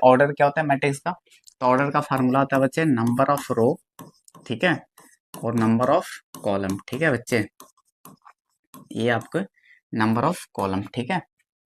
Order क्या होता है मैट्रिक्स का? तो ऑर्डर का फार्मूला होता है बच्चे नंबर ऑफ रो, ठीक है, और नंबर ऑफ कॉलम, ठीक है बच्चे, ये आपको नंबर ऑफ कॉलम, ठीक है।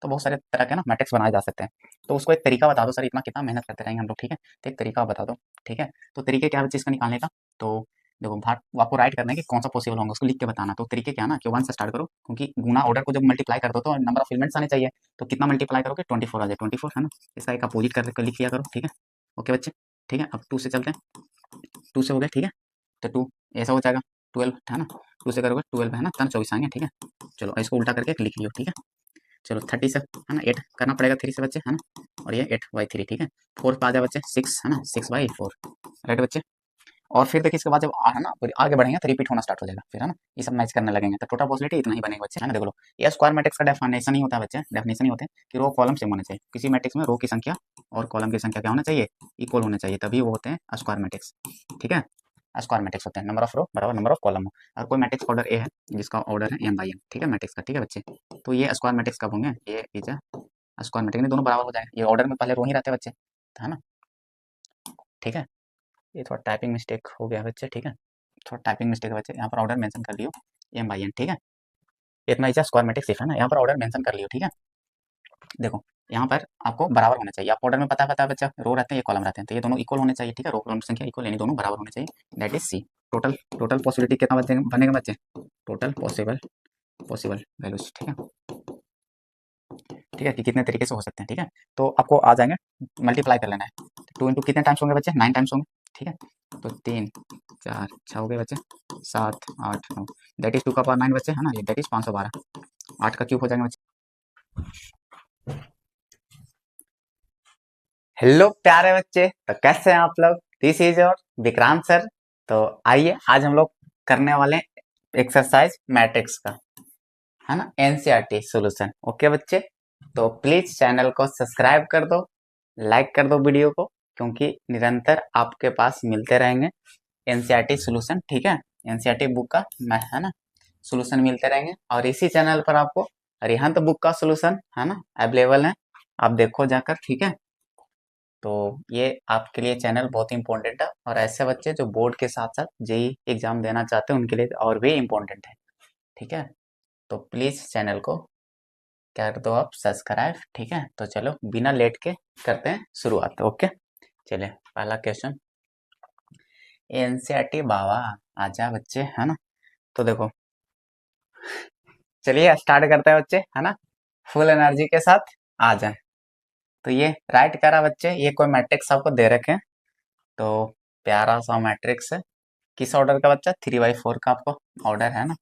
तो बहुत सारे तरह के ना मैट्रिक्स बनाए जा सकते हैं। तो उसको एक तरीका बता दो सर, इतना कितना मेहनत करते रहेंगे हम लोग, ठीक है। तो एक तरीका बता दो, ठीक है। तो तरीके क्या है बच्चे इसका निकालने का? तो देखो भाग आपको राइट करना है कि कौन सा पॉसिबल होगा, उसको लिख के बताना। तो तरीके क्या है ना कि 1 से स्टार्ट करो, क्योंकि गुना ऑर्डर को जब मल्टीप्लाई कर दो तो नंबर ऑफ एलिमेंट्स आने चाहिए। तो कितना मल्टीप्लाई करोगे? 24 आ जाए, 24 है ना। इसका एक अपोजिट कर लिख लिया करो, ठीक है। ओके बच्चे, ठीक है। अब 2 से चलते हैं, 2 से हो गया, ठीक है। तो 2 ऐसा हो जाएगा, 12 है ना। 2 से करोगे 12 है ना, तब 24 आएंगे, ठीक है। चलो इसको उल्टा करके लिख लियो, ठीक है। चलो 30 से है ना 8 करना पड़ेगा 3 से बच्चे, है ना। और ये 8/3, ठीक है। 4 पे आ जाए बच्चे 6, है ना, 6/4, राइट बच्चे। और फिर देखिए इसके बाद जब है ना फिर आगे बढ़ेंगे तो रिपीट होना स्टार्ट हो जाएगा, फिर है ना ये सब मैच करने लगेंगे। तो टोटल पॉसिबिलिटी इतना ही बनेगा बच्चे, है ना। देख लो ये स्क्वायर मैट्रिक्स का डेफिनेशन ही होता है बच्चे, डेफिनेशन ही होते हैं कि रो कॉलम सेम होने चाहिए। किसी मैट्रिक्स में रो की संख्या और कॉलम की संख्या क्या होना चाहिए? इक्वल होने चाहिए, तभी वो होते हैं स्क्वायर मैट्रिक्स, ठीक है। स्क्वायर मैट्रिक्स होते हैं नंबर ऑफ रो बराबर नंबर ऑफ कॉलम हो। और कोई मैट्रिक्स ऑर्डर ए है जिसका ऑर्डर है m/n, ठीक है, मैट्रिक्स का, ठीक है बच्चे। तो ये स्क्वायर मैट्रिक्स कब होंगे? ये इज स्क्वायर मैट्रिक्स में दोनों बराबर हो जाएंगे। ये ऑर्डर में पहले रो ही रहते हैं बच्चे, है ना, ठीक है। ये थोड़ा टाइपिंग मिस्टेक हो गया बच्चे, ठीक है। थोड़ा टाइपिंग मिस्टेक है बच्चे, यहाँ पर ऑर्डर मेंशन कर लियो m/n, ठीक है। इतना ही स्क्वायर मैट्रिक्स सिर्फ है ना, यहाँ पर ऑर्डर मेंशन कर लियो, ठीक है। देखो यहाँ पर आपको बराबर होना चाहिए। आप ऑर्डर में पता है बच्चा, रो रहते हैं ये कॉलम रहते हैं, तो ये दोनों इक्वल होने चाहिए, ठीक है। रो कॉलम संख्या इक्वल यानी दोनों बराबर होने चाहिए, that is C. Total total possibility कितना बनेगा बच्चे? टोटल पॉसिबल पॉसिबल वैल्यूज, ठीक है, ठीक है, कि कितने तरीके से हो सकते हैं, ठीक है। तो आपको आ जाएंगे, मल्टीप्लाई कर लेना है। 2 इंटू कितने टाइम्स होंगे बच्चे? 9 टाइम्स होंगे, ठीक है। तो 3 4 6 हो गए बच्चे, 7 8 9, दैट इज 2 का पावर 9 बच्चे, है ना, ये दैट इज 512, 8 का क्यूब हो जाएंगे बच्चे। हेलो प्यारे बच्चे, तो कैसे हैं आप लोग? This is your Vikrant sir. तो आइए आज हम लोग करने वाले एक्सरसाइज मैट्रिक्स का, है ना, एनसीईआरटी सॉल्यूशन। ओके बच्चे, तो प्लीज चैनल को सब्सक्राइब कर दो, लाइक कर दो वीडियो को, क्योंकि निरंतर आपके पास मिलते रहेंगे एनसीईआरटी सॉल्यूशन, ठीक है। एनसीईआरटी बुक का मैं, है ना, सॉल्यूशन मिलते रहेंगे। और इसी चैनल पर आपको अरिहंत बुक का सॉल्यूशन, है ना, अवेलेबल है, आप देखो जाकर, ठीक है। तो ये आपके लिए चैनल बहुत ही इंपॉर्टेंट है, और ऐसे बच्चे जो बोर्ड के साथ साथ जेई एग्जाम देना चाहते हैं उनके लिए और भी इम्पोर्टेंट है, ठीक है। तो प्लीज चैनल को कर दो आप सब्सक्राइब, ठीक है। तो चलो बिना लेट के करते हैं शुरुआत, ओके। चलिए पहला क्वेश्चन, एनसीईआरटी बाबा आजा बच्चे, है ना। तो देखो चलिए स्टार्ट करते हैं बच्चे, है ना, फुल एनर्जी के साथ आ जाए। तो ये राइट करा बच्चे, ये कोई मैट्रिक्स आपको दे रखे हैं। तो प्यारा सा मैट्रिक्स है, किस ऑर्डर का बच्चा? 3/4 का आपको ऑर्डर है ना,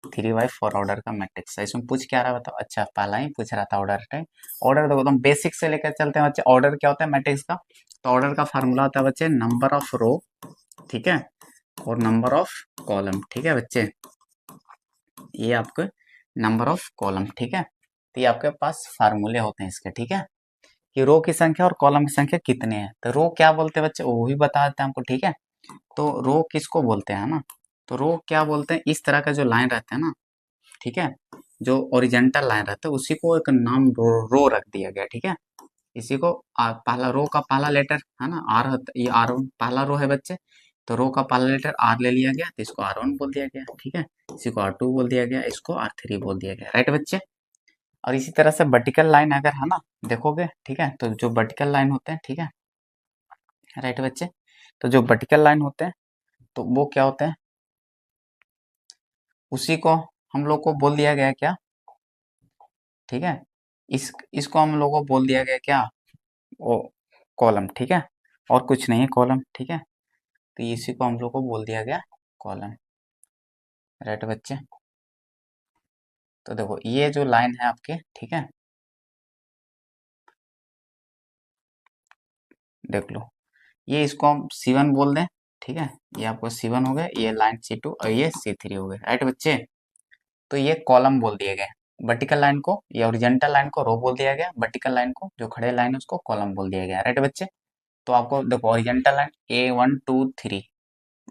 3/4 ऑर्डर का मैट्रिक्स है। इसमें पूछ क्या रहा बताओ? अच्छा पहला ही पूछ रहा था ऑर्डर टाइप। ऑर्डर देखो एकदम बेसिक से लेकर चलते हैं बच्चे। ऑर्डर क्या होता है मैट्रिक्स का? तो ऑर्डर का फार्मूला होता है बच्चे नंबर ऑफ रो, ठीक है, और नंबर ऑफ कॉलम, ठीक है बच्चे, ये आपके नंबर ऑफ कॉलम, ठीक है। तो ये आपके पास फार्मूले होते हैं इसके, ठीक है, कि रो की संख्या और कॉलम की संख्या कितने हैं। तो रो क्या बोलते हैं बच्चे, वो भी बता देते हैं हमको, ठीक है। तो रो किसको बोलते हैं ना, तो रो क्या बोलते हैं, इस तरह का जो लाइन रहता है ना, ठीक है, जो ओरिजेंटल लाइन रहता है उसी को एक नाम रो रख दिया गया, ठीक है। इसी को पहला रो का पहला लेटर है ना आर, ये आर वन पहला रो है बच्चे। तो रो का पहला लेटर आर ले लिया गया, तो इसको R1 बोल दिया गया, ठीक है। इसी को R2 बोल दिया गया, इसको R3 बोल दिया गया, राइट बच्चे। और इसी तरह से वर्टिकल लाइन अगर है ना देखोगे, ठीक है, तो जो वर्टिकल लाइन होते हैं, ठीक है, राइट बच्चे। तो जो वर्टिकल लाइन होते हैं तो वो क्या होते हैं, उसी को हम लोग को बोल दिया गया क्या, ठीक है, इसको हम लोग को बोल दिया गया क्या, वो कॉलम, ठीक है, और कुछ नहीं है कॉलम, ठीक है। तो इसी को हम लोग को बोल दिया गया कॉलम, राइट बच्चे। तो देखो ये जो लाइन है आपके, ठीक है, देख लो, ये इसको हम C1 बोल दें, ठीक है, ये आपको C1 हो गया, ये लाइन C2 और ये C3 हो गए, राइट बच्चे। तो ये कॉलम बोल दिए गए, वर्टिकल लाइन को या ओरिजेंटल लाइन को रो बोल दिया गया, वर्टिकल लाइन को जो खड़े लाइन है उसको कॉलम बोल दिया गया, राइट बच्चे। तो आपको देखो ओरिजेंटल लाइन A1 2 3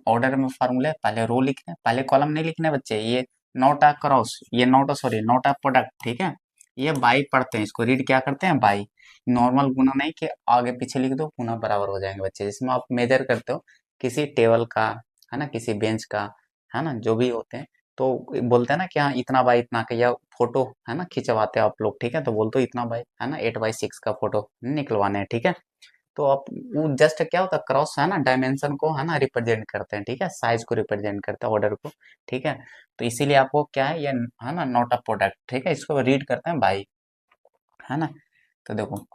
ऑर्डर में फार्मूले, पहले रो लिखने, पहले कॉलम नहीं लिखने बच्चे, ये नॉट अ क्रॉस, ये not sorry not a product, ठीक है, ये बाई पढ़ते हैं, इसको रीड क्या करते हैं, बाई। नॉर्मल गुना नहीं कि आगे पीछे लिख दो गुना बराबर हो जाएंगे बच्चे, जिसमें आप मेजर करते हो किसी टेबल का, है ना, किसी बेंच का, है ना, जो भी होते हैं। तो बोलते हैं ना कि हाँ इतना बाई इतना का, या फोटो है ना खिंचवाते हो आप लोग, ठीक है, तो बोलते हो इतना बाई, है ना, 8x6 का फोटो निकलवाने हैं, ठीक है। तो आप वो जस्ट क्या होता है, क्रॉस है ना, डायमेंशन को है ना रिप्रेजेंट करते हैं, ठीक है, साइज को रिप्रेजेंट करते हैं, ऑर्डर को, ठीक है। तो इसीलिए आपको क्या है, ये है ना नॉट अ प्रोडक्ट, ठीक है, इसको रीड करते हैं बाई, है ना। तो देखो,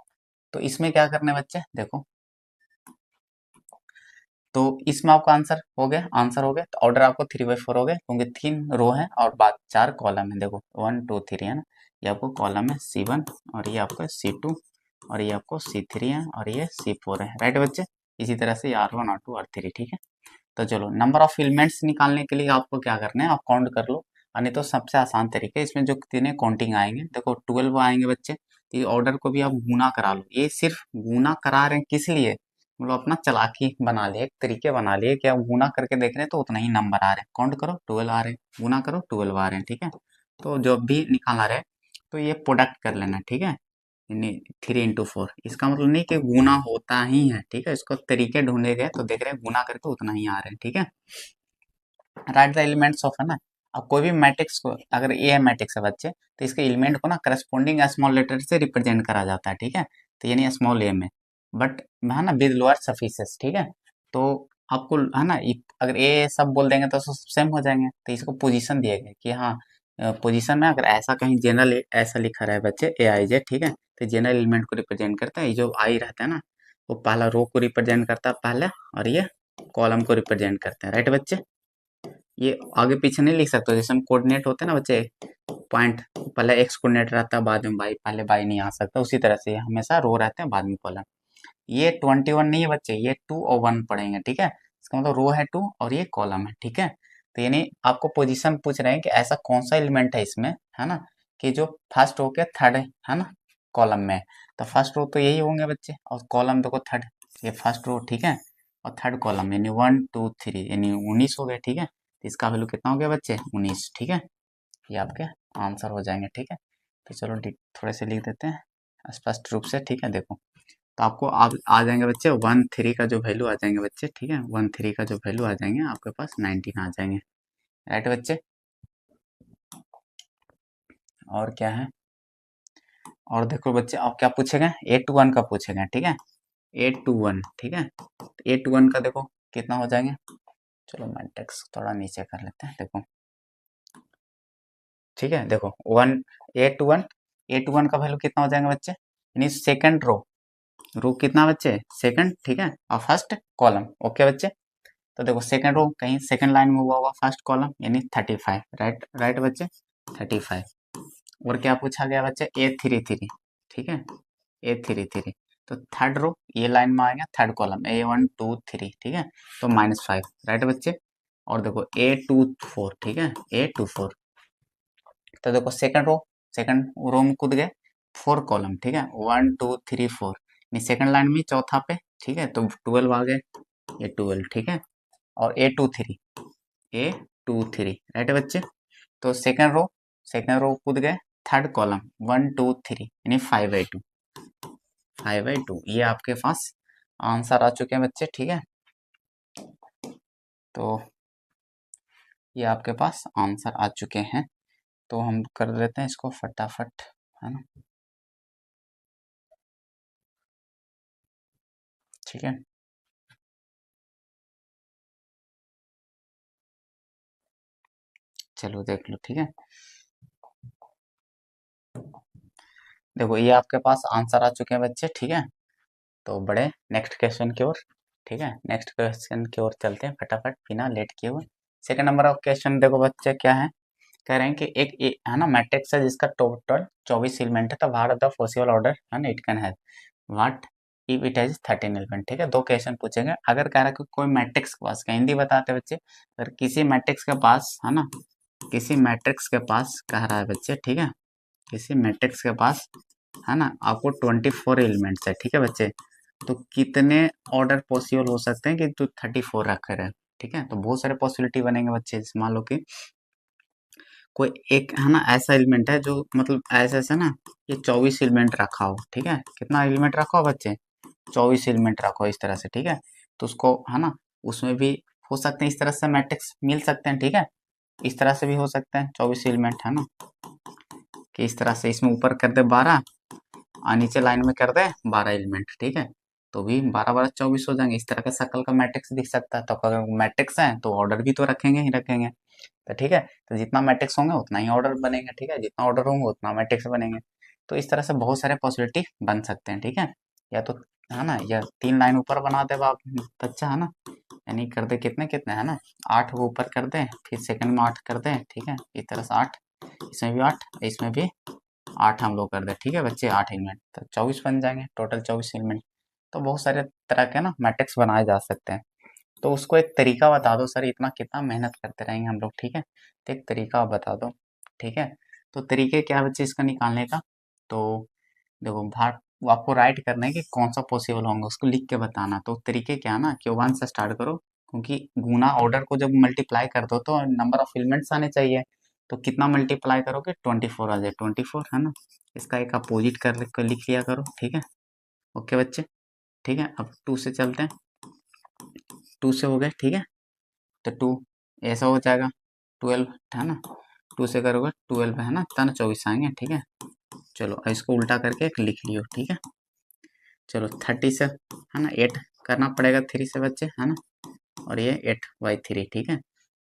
तो इसमें क्या करने बच्चे, देखो, तो इसमें आपका आंसर हो गया, आंसर हो गया, तो ऑर्डर आपको 3/4 हो गया, क्योंकि 3 रो है और बाद 4 कॉलम है, देखो 1 2 3 है ना, ये आपको कॉलम है C1, और ये आपका C2, और ये आपको C3 है, और ये C4 है, राइट बच्चे। इसी तरह से R1 R2 R3, ठीक है। तो चलो, नंबर ऑफ एलिमेंट्स निकालने के लिए आपको क्या करना है, आप काउंट कर लो, और नहीं तो सबसे आसान तरीका है, इसमें जो कितने काउंटिंग आएंगे, देखो 12 आएंगे बच्चे, तो ये ऑर्डर को भी आप गुना करा लो, ये सिर्फ गुना करा रहे हैं किस लिए, मतलब अपना चालाकी बना लिए, एक तरीके बना लिए कि आप गुना करके देख रहे हैं तो उतना ही नंबर आ रहे हैं, काउंट करो 12 आ रहे हैं, गुना करो 12 आ रहे हैं, ठीक है। तो जो भी निकाला रहे, तो ये प्रोडक्ट कर लेना, ठीक है, 3 into 4, इसका मतलब नहीं कि गुना होता ही है, ठीक है, इसको तरीके ढूंढे गए तो देख रहे हैं गुना करके उतना ही आ रहे हैं, ठीक है। राइट द एलिमेंट्स ऑफ, है ना, अब कोई भी मैट्रिक्स को, अगर ए है मैट्रिक्स है बच्चे, तो इसके एलिमेंट को ना करस्पॉन्डिंग स्मॉल लेटर से रिप्रेजेंट करा जाता है, ठीक है, तो यानी स्मॉल ए में, बट है ना विद लोअर सफिक्सेस, ठीक है। तो आपको है ना अगर ए सब बोल देंगे तो सेम हो जाएंगे, तो इसको पोजीशन दिए गए कि हाँ पोजीशन में अगर ऐसा कहीं जनरल ऐसा लिखा रहा है बच्चे AIJ, ठीक है, तो जनरल एलिमेंट को रिप्रेजेंट करता है, ये जो आई रहता है ना, वो पहला रो को रिप्रेजेंट करता है पहले, और ये कॉलम को रिप्रेजेंट करते हैं, राइट बच्चे। ये आगे पीछे नहीं लिख सकते, जैसे हम कोऑर्डिनेट होते हैं ना बच्चे, पॉइंट पहले एक्स कोऑर्डिनेट रहता है, बाद में वाई, पहले वाई नहीं आ सकता, उसी तरह से ये हमेशा रो रहते हैं, बाद में कॉलम। ये 21 नहीं है बच्चे, ये 2 और 1 पढ़ेंगे, ठीक है, इसका मतलब रो है 2 और ये कॉलम है, ठीक है। तो यानी आपको पोजीशन पूछ रहे हैं कि ऐसा कौन सा एलिमेंट है इसमें, है ना, कि जो फर्स्ट रो के थर्ड है ना कॉलम में, तो फर्स्ट रो तो यही होंगे बच्चे, और कॉलम देखो थर्ड, ये फर्स्ट रो, ठीक है, और थर्ड कॉलम यानी 1 2 3 यानी 19 हो गए, ठीक है, तो इसका वैल्यू कितना हो गया बच्चे, 19, ठीक है, ये आपके आंसर हो जाएंगे, ठीक है। तो चलो थोड़े से लिख देते हैं स्पष्ट रूप से, ठीक है, देखो, तो आपको आप आ जाएंगे बच्चे 1 3 का जो वैल्यू आ जाएंगे बच्चे, ठीक है, 1 3 का जो वैल्यू आ जाएंगे आपके पास 19 आ जाएंगे, राइट बच्चे। और क्या है, और देखो बच्चे आप क्या पूछेगा, 8 to 1 का पूछेगा, ठीक है, 8 to 1, ठीक है, 8 to 1 का देखो कितना हो जाएंगे, चलो मैं टेक्स्ट थोड़ा नीचे कर लेते हैं, देखो, ठीक है, देखो 8 to 1 का वैल्यू कितना हो जाएगा बच्चे, यानी सेकंड रो, रो कितना बच्चे, सेकंड, ठीक है, और फर्स्ट कॉलम, ओके बच्चे। तो देखो सेकंड रो कहीं सेकंड लाइन में हुआ होगा, फर्स्ट कॉलम यानी 35, राइट राइट बच्चे, 35। और क्या पूछा गया बच्चे, A33, ठीक है, A33, तो थर्ड रो ये लाइन में आएगा, थर्ड कॉलम A1 2 3, ठीक है, तो -5, राइट बच्चे। और देखो A24, ठीक है, A24, तो देखो सेकंड रो में कूद गए, 4 कॉलम, ठीक है, 1 2 3 4, सेकंड लाइन में चौथा पे, ठीक है, तो 12 आ गए, ये 12, ठीक है, और A23 राइट बच्चे। तो सेकंड रो कूद गए, थर्ड कॉलम 1 2 3 यानी 5/2, 5/2, ये आपके पास आंसर आ चुके हैं बच्चे, ठीक है। तो ये आपके पास आंसर आ चुके हैं, तो हम कर देते हैं इसको फटाफट, है ना, ठीक है। चलो देख लो, ठीक है, देखो ये आपके पास आंसर आ चुके हैं बच्चे, ठीक है। तो बड़े नेक्स्ट क्वेश्चन की ओर, ठीक है, नेक्स्ट क्वेश्चन की ओर चलते हैं फटाफट बिना लेट किए हुए। सेकंड नंबर ऑफ क्वेश्चन देखो बच्चे क्या है, कह रहे हैं कि है ना मैट्रिक्स है जिसका टोटल 24 एलिमेंट है, तो what are the possible order है ना it can have, what if it has 13 element, ठीक है, दो क्वेश्चन पूछेंगे। अगर कह रहा है कि कोई मैट्रिक्स के पास, हिंदी बताते हैं बच्चे, अगर किसी मैट्रिक्स के पास, है ना, किसी मैट्रिक्स के पास कह रहा है बच्चे, ठीक है, किसी मैट्रिक्स के पास, है ना, आपको 24 एलिमेंट्स है, ठीक है बच्चे, तो कितने ऑर्डर पॉसिबल हो सकते हैं कि तो 34 रखे रहे, ठीक है, तो बहुत सारे पॉसिबिलिटी बनेंगे बच्चे, मान लो कि कोई एक है ना ऐसा एलिमेंट है जो मतलब ऐसे ऐसे ना ये 24 एलिमेंट रखा हो, ठीक है, कितना एलिमेंट रखा हो बच्चे, 24 एलिमेंट रखो इस तरह से, ठीक है। तो उसको है ना उसमें भी हो सकते हैं इस तरह से मैट्रिक्स मिल सकते हैं, ठीक है, इस तरह से भी हो सकते हैं 24 एलिमेंट, है ना, कि इस तरह से इसमें ऊपर कर दे 12 और नीचे लाइन में कर दे 12 एलिमेंट, ठीक है, तो भी 12 12 24 हो जाएंगे, इस तरह का शक्ल का मैट्रिक्स दिख सकता है। तो अगर मैट्रिक्स है तो ऑर्डर भी तो रखेंगे ही रखेंगे, तो ठीक है, तो जितना मैट्रिक्स होंगे उतना ही ऑर्डर बनेंगे, ठीक है, जितना ऑर्डर होंगे उतना मैट्रिक्स बनेंगे। तो इस तरह से बहुत सारे पॉसिबिलिटी बन सकते हैं, ठीक है, या तो है ना या 3 लाइन ऊपर बना दे बाप बच्चा, है ना, यानी कर दे कितने कितने, है ना, 8 वो ऊपर कर दे, फिर सेकंड में 8 कर दे, ठीक है, इस तरह से 8, इसमें भी 8, इसमें भी 8 हम लोग कर दे, ठीक है बच्चे, 8 एलिमेंट तो 24 बन जाएंगे, टोटल 24 एलिमेंट। तो बहुत सारे तरह के ना मैट्रिक्स बनाए जा सकते हैं। तो उसको एक तरीका बता दो सर, इतना कितना मेहनत करते रहेंगे हम लोग, ठीक है, तो एक तरीका आप बता दो, ठीक है। तो तरीके क्या है बच्चे इसका निकालने का, तो देखो भाग वो आपको राइट करना है कि कौन सा पॉसिबल होंगे, उसको लिख के बताना। तो तरीके क्या है ना कि 1 से स्टार्ट करो, क्योंकि गुना ऑर्डर को जब मल्टीप्लाई कर दो तो नंबर ऑफ एलिमेंट्स आने चाहिए। तो कितना मल्टीप्लाई करोगे, 24 आ जाए, 24 है ना, इसका एक अपोजिट कर लिख लिया करो, ठीक है, ओके बच्चे, ठीक है। अब 2 से चलते हैं, 2 से हो गए, ठीक है, तो 2 ऐसा हो जाएगा, 12 है ना, 2 से करोगे 12 है ना, तन 24 आएंगे, ठीक है। चलो इसको उल्टा करके एक लिख लियो, ठीक है। चलो 30 से है ना 8 करना पड़ेगा, 3 से बच्चे, है ना, और ये 8/3, ठीक है।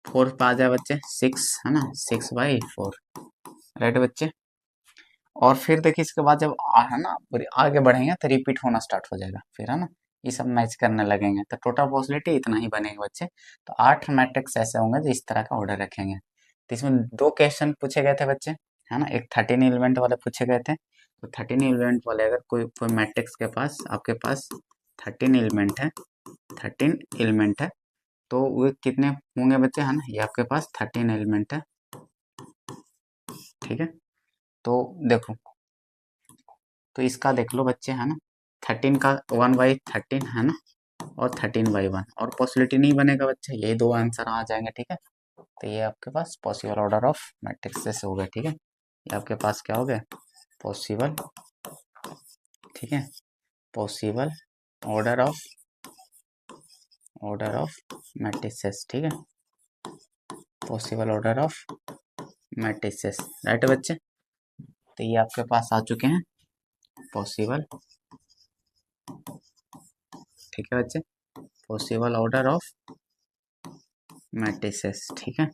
4 पे आ जाए बच्चे 6, है ना, 6/4, राइट बच्चे। और फिर देखिए इसके बाद जब है ना आगे बढ़ेंगे तो रिपीट होना स्टार्ट हो जाएगा, फिर है ना ये सब मैच करने लगेंगे, तो टोटल पॉसिबिलिटी इतना ही बनेगा बच्चे। तो 8 मैट्रिक्स ऐसे होंगे जो इस तरह का ऑर्डर रखेंगे। तो इसमें 2 क्वेश्चन पूछे गए थे बच्चे, है ना, एक 13 एलिमेंट वाले पूछे गए थे। तो 13 एलिमेंट वाले अगर कोई कोई मैट्रिक्स के पास आपके पास 13 एलिमेंट है, 13 एलिमेंट है, तो वो कितने होंगे बच्चे, है ना, ये आपके पास 13 एलिमेंट है, ठीक है। तो देखो, तो इसका देख लो बच्चे, है ना, 13 का 1/13 है ना, और 13/1, और पॉसिबिलिटी नहीं बनेगा बच्चे, ये दो आंसर आ जाएंगे, ठीक है। तो ये आपके पास पॉसिबल ऑर्डर ऑफ मैट्रिक्सेस हो गए, ठीक है, ये आपके पास क्या हो गया, पॉसिबल, ठीक है, पॉसिबल ऑर्डर ऑफ मैट्रिसेस, ठीक है, possible order of matrices, right बच्चे। तो ये आपके पास आ चुके हैं पॉसिबल, ठीक है बच्चे, पॉसिबल ऑर्डर ऑफ मैट्रिसेस, ठीक है।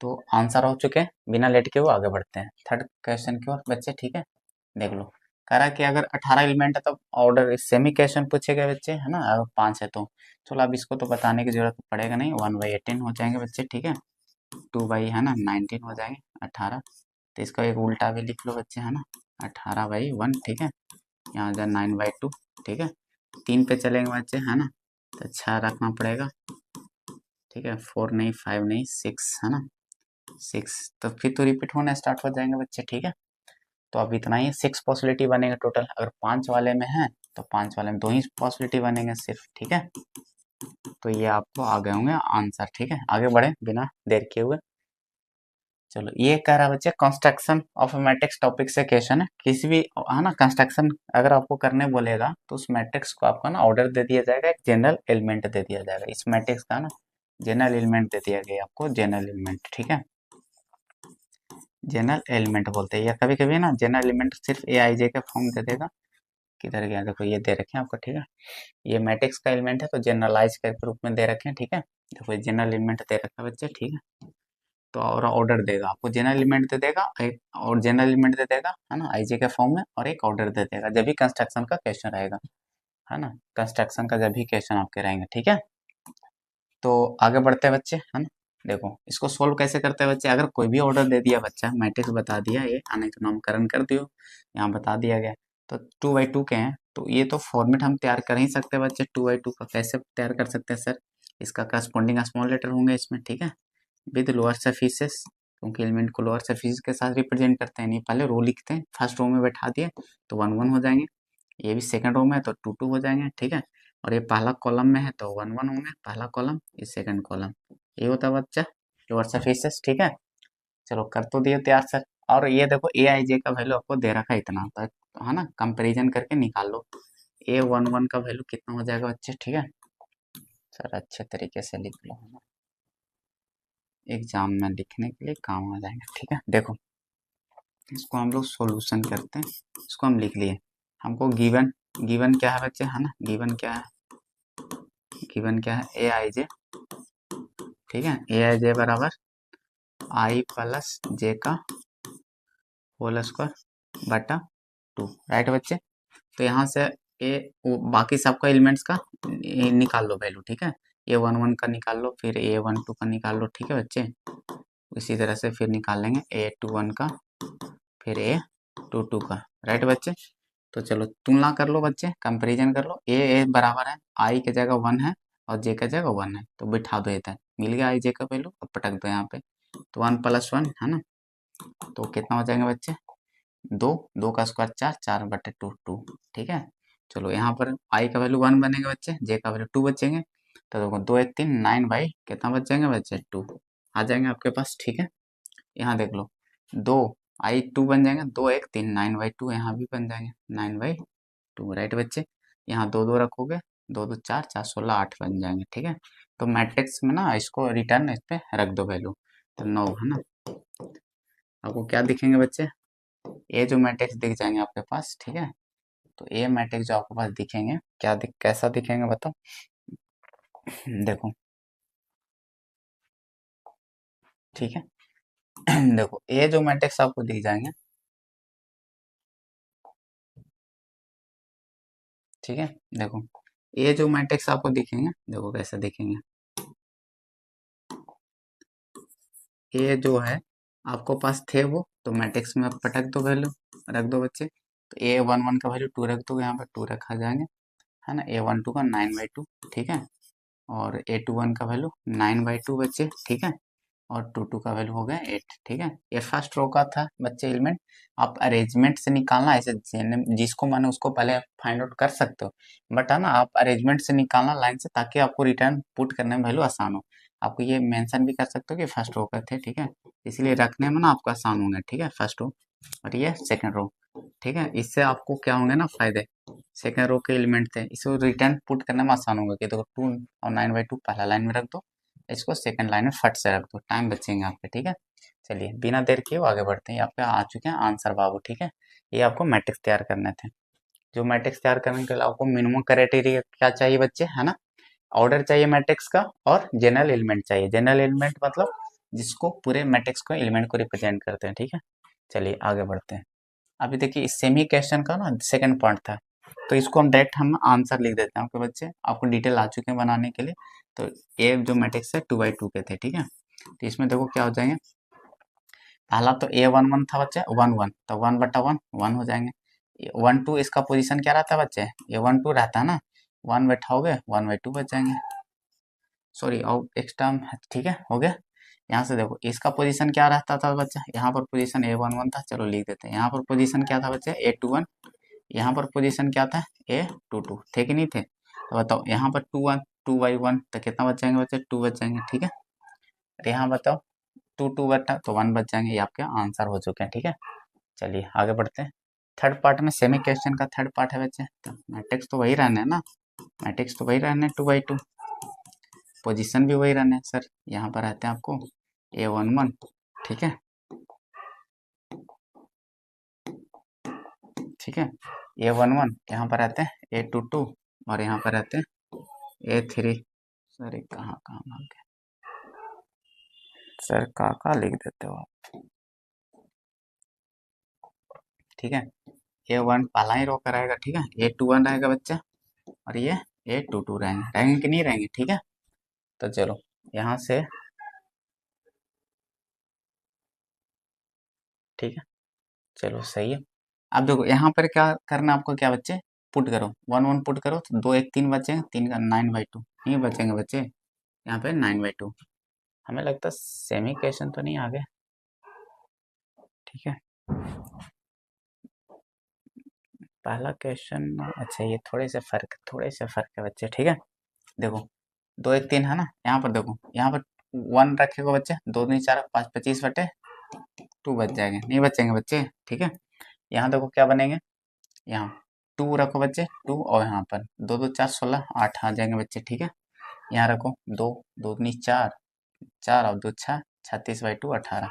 तो आंसर हो चुके हैं, बिना लेट के वो आगे बढ़ते हैं थर्ड क्वेश्चन की ओर बच्चे, ठीक है। देख लो, कह रहा कि अगर 18 एलिमेंट है तो ऑर्डर सेमी क्वेश्चन पूछे गए बच्चे, है ना, अगर 5 है तो चलो अब इसको तो बताने की जरूरत पड़ेगा नहीं, 1/18 हो जाएंगे बच्चे, ठीक है, 2 है ना 19 हो जाएंगे 18। तो इसका एक उल्टा भी लिख लो बच्चे, है ना, 18/1, ठीक है, यहाँ हो जाए 9/2, ठीक है, 3 पे चलेंगे बच्चे, है ना, तो 6 रखना पड़ेगा, ठीक है, 4 नहीं 5 नहीं 6, है ना, 6, तो फिर तो रिपीट होना स्टार्ट हो जाएंगे बच्चे, ठीक है। तो अब इतना ही 6 पॉसिबिलिटी बनेगा टोटल, अगर 5 वाले में है तो 5 वाले में 2 ही पॉसिबिलिटी बनेंगे सिर्फ, ठीक है। तो ये आपको आ गए होंगे आंसर, ठीक है, आगे बढ़े बिना देर किए हुए। चलो ये कह रहा है बच्चे कंस्ट्रक्शन ऑफ मैट्रिक्स टॉपिक से क्वेश्चन है, किसी भी है ना कंस्ट्रक्शन अगर आपको करने बोलेगा तो उस मैट्रिक्स को आपको ना ऑर्डर दे दिया जाएगा, एक जनरल एलिमेंट दे दिया जाएगा, इस मैट्रिक्स का ना जनरल एलिमेंट दे दिया गया आपको, जनरल एलिमेंट, ठीक है, जनरल एलिमेंट बोलते हैं, या कभी कभी ना जनरल एलिमेंट सिर्फ ए आई जे का फॉर्म दे देगा, किधर गया देखो ये दे रखे हैं आपको, ठीक है, ये मैट्रिक्स का एलिमेंट है तो जनरलाइज के रूप में दे रखे हैं, ठीक है, देखो ये जनरल एलिमेंट दे रखा है बच्चे, ठीक है। तो और ऑर्डर देगा आपको, जनरल एलिमेंट दे देगा एक, और जनरल एलिमेंट दे देगा, है ना, आईजे के फॉर्म में, और एक ऑर्डर दे देगा जब भी कंस्ट्रक्शन का क्वेश्चन रहेगा, है ना, कंस्ट्रक्शन का जब भी क्वेश्चन आपके रहेंगे, ठीक है। तो आगे बढ़ते हैं बच्चे, है ना, देखो इसको सोल्व कैसे करते हैं बच्चे, अगर कोई भी ऑर्डर दे दिया बच्चा, मैट्रिक्स बता दिया ये, आने तो नामकरण कर दियो, यहाँ बता दिया गया, तो 2/2 के हैं, तो ये तो फॉर्मेट हम तैयार कर ही सकते हैं बच्चे, 2/2 का कैसे तैयार कर सकते हैं सर, इसका करस्पॉन्डिंग स्मॉल लेटर होंगे इसमें, ठीक है, विद लोअर सर्फिसेस, क्योंकि एलिमेंट को लोअर सर्फिस के साथ रिप्रेजेंट करते हैं, नहीं पहले रो लिखते हैं, फर्स्ट रो में बैठा दिए तो 1 1 हो जाएंगे, ये भी सेकंड रो में है तो 2 2 हो जाएंगे, ठीक है। और ये पहला कॉलम में है तो 1 1 होंगे पहला कॉलम, ये सेकंड कॉलम। ये होता है बच्चा लोअर सरफेसेस, ठीक है। चलो कर तो दिए तैयार सर। और ये देखो ए आई जे का वैल्यू आपको दे रखा है इतना, तो है ना, कंपेरिजन करके निकाल लो। A11 का वैल्यू कितना हो जाएगा बच्चे, ठीक है सर, अच्छे तरीके से लिख लो, है ना, एग्जाम में लिखने के लिए काम आ जाएगा, ठीक है। देखो इसको हम लोग सॉल्यूशन करते हैं, इसको हम लिख लिए। हमको गिवन, गिवन क्या है बच्चे, है ना, गिवन क्या है, गिवन क्या है, ए आई जे, ठीक है, ए आई जे बराबर आई प्लस जे का होल स्क्वायर बटा 2, राइट बच्चे। तो यहाँ से ए बाकी सबका एलिमेंट्स का निकाल लो वैल्यू, ठीक है। A11 का निकाल लो, फिर A12 का निकाल लो, ठीक है बच्चे। इसी तरह से फिर निकाल लेंगे A21 का, फिर A22 का, राइट बच्चे। तो चलो तुलना कर लो बच्चे, कंपैरिजन कर लो। ए बराबर है आई के जगह 1 है और जे का जगह 1 है, तो बिठा दो इधर, मिल गया आई जे का वैल्यू, अब पटक दो यहाँ पे। तो 1 + 1 है ना, तो कितना हो जाएंगे बच्चे, 2, 2 का स्क्वायर 4, 4/2 2, ठीक है। चलो यहाँ पर आई का वैल्यू 1 बनेगा बच्चे, जे का वैल्यू 2 बचेंगे। तो देखो 2 1 3 9 बाई कितना बच जाएंगे बच्चे, 2 आ जाएंगे आपके पास, ठीक है। यहाँ देख लो, 2 आई 2 बन जाएंगे, 2 1 3 9/2, यहाँ भी बन जाएंगे 9/2, राइट बच्चे। यहाँ 2 2 रखोगे, 2 2 4 4 16 8 बन जाएंगे, ठीक है। तो मैट्रिक्स में ना इसको रिटर्न इस पे रख दो वैल्यू, तो 9 है ना। आपको क्या दिखेंगे बच्चे, ये जो मैट्रिक्स दिख जाएंगे आपके पास, ठीक है। तो ये मैट्रिक्स जो आपके पास दिखेंगे, क्या कैसा दिखेंगे बताओ। देखो, ठीक है। देखो ये जो मैट्रिक्स आपको दिख जाएंगे, ठीक है। देखो ये जो मैट्रिक्स आपको दिखेंगे, देखो कैसे दिखेंगे, ये जो है आपको पास थे वो, तो मैट्रिक्स में आप पटक दो वैल्यू, रख दो बच्चे। तो A11 का वैल्यू 2 रख दो, यहाँ पर 2 रखा जाएंगे, है ना। A12 का 9/2, ठीक है। और A21 का वैल्यू 9/2 बच्चे, ठीक है। और 2 2 का वैल्यू हो गया 8, ठीक है। ये फर्स्ट रो का था बच्चे एलिमेंट। आप अरेंजमेंट से निकालना, ऐसे जिसको माने उसको पहले फाइंड आउट कर सकते हो, बट है ना, आप अरेंजमेंट से निकालना लाइन से, ताकि आपको रिटर्न पुट करने में वैल्यू आसान हो। आपको ये मेंशन भी कर सकते हो कि फर्स्ट रो का थे, ठीक है। इसलिए रखने में ना आपको आसान होंगे, ठीक है, फर्स्ट रो और ये सेकंड रो, ठीक है। इससे आपको क्या होंगे ना फायदे, सेकंड रो के एलिमेंट थे, इसको रिटर्न पुट करने में आसान होगा कि देखो 2 और 9/2 पहला लाइन में रख दो, इसको सेकंड लाइन में फट से रख दो, टाइम बचेंगे आपके, ठीक है। चलिए बिना देर किए आगे बढ़ते हैं, ये आपके आ चुके हैं आंसर बाबू, ठीक है। ये आपको मैट्रिक्स तैयार करने थे। जो मैट्रिक्स तैयार करने के लिए आपको मिनिमम क्राइटेरिया क्या चाहिए बच्चे, है ना, ऑर्डर चाहिए मैट्रिक्स का, और जनरल एलिमेंट चाहिए। जनरल एलिमेंट मतलब जिसको पूरे मैट्रिक्स को एलिमेंट को रिप्रेजेंट करते हैं, ठीक है। चलिए आगे बढ़ते हैं। अभी देखिए इस सेमी क्वेश्चन का ना सेकंड पार्ट था, तो इसको हम आंसर लिख देते हैं आपके बच्चे, आपको डिटेल आ चुके हैं बनाने के लिए। तो ये जो मैट्रिक्स है 2/2 के थे, ठीक है। तो इसमें देखो क्या हो जाएंगे, पहला तो A11 था बच्चे 1 1, तो 1/1 1 हो जाएंगे। 1 2 इसका पोजीशन क्या रहता है बच्चे, A12 रहता है ना, 1 बैठाओगे 1/2 बच जाएंगे, सॉरी और एक्स्ट्रा, ठीक है हो गया। यहाँ से देखो इसका पोजीशन क्या रहता था बच्चा, यहाँ पर पोजीशन A11 था, चलो लिख देते हैं। यहाँ पर पोजीशन क्या था बच्चे, A21, यहाँ पर पोजीशन क्या था, A22, थे कि नहीं थे। तो बताओ यहाँ पर 2/1 तो कितना बच जाएंगे बच्चे, 2 बच जाएंगे, ठीक है। और यहाँ बताओ 2 2 बटा तो 1 बच जाएंगे, ये आपके आंसर हो चुके हैं, ठीक है। चलिए आगे बढ़ते हैं। थर्ड पार्ट में सेमी क्वेश्चन का थर्ड पार्ट है बच्चे, तो मैट्रिक्स तो वही रहने है ना, मैट्रिक्स तो वही रहने 2/2, पोजीशन भी वही रहने सर। यहाँ पर रहते हैं आपको A11, ठीक है, ठीक है। A11 यहाँ पर रहते हैं A22, और यहाँ पर रहते हैं A3, सर ये कहाँ कहाँ भाग गए सर, कहाँ लिख देते हो आप, ठीक है। A1 पहला ही रो का रहेगा, ठीक है। A21 रहेगा बच्चा, और ये A22 रहेंगे, रहेंगे कि नहीं रहेंगे, ठीक है। तो चलो यहाँ से, ठीक है, चलो सही है। अब देखो यहाँ पर क्या करना है आपको, क्या बच्चे, पुट करो 1 1 पुट करो, तो 2 1 3 बचेंगे, 3 का 9/2 नहीं बचेंगे बच्चे, यहाँ पे 9/2। हमें लगता है सेमी क्वेश्चन तो नहीं आ गए, ठीक है। पहला क्वेश्चन अच्छा, ये थोड़े से फर्क है बच्चे, ठीक है। देखो 2 1 3 है ना, यहाँ पर देखो, यहाँ पर 1 रखेगा बच्चे, 2 दूनी 4 5 25 बटे 2 बच जाएंगे, नहीं बचेंगे बच्चे, ठीक है। यहाँ देखो क्या बनेंगे, यहाँ 2 रखो बच्चे, 2 और यहाँ पर 2 2 4 16 8 आ जाएंगे बच्चे, ठीक है। यहाँ रखो 2 2 दूनी 4, 4 और 2 6 36/2 18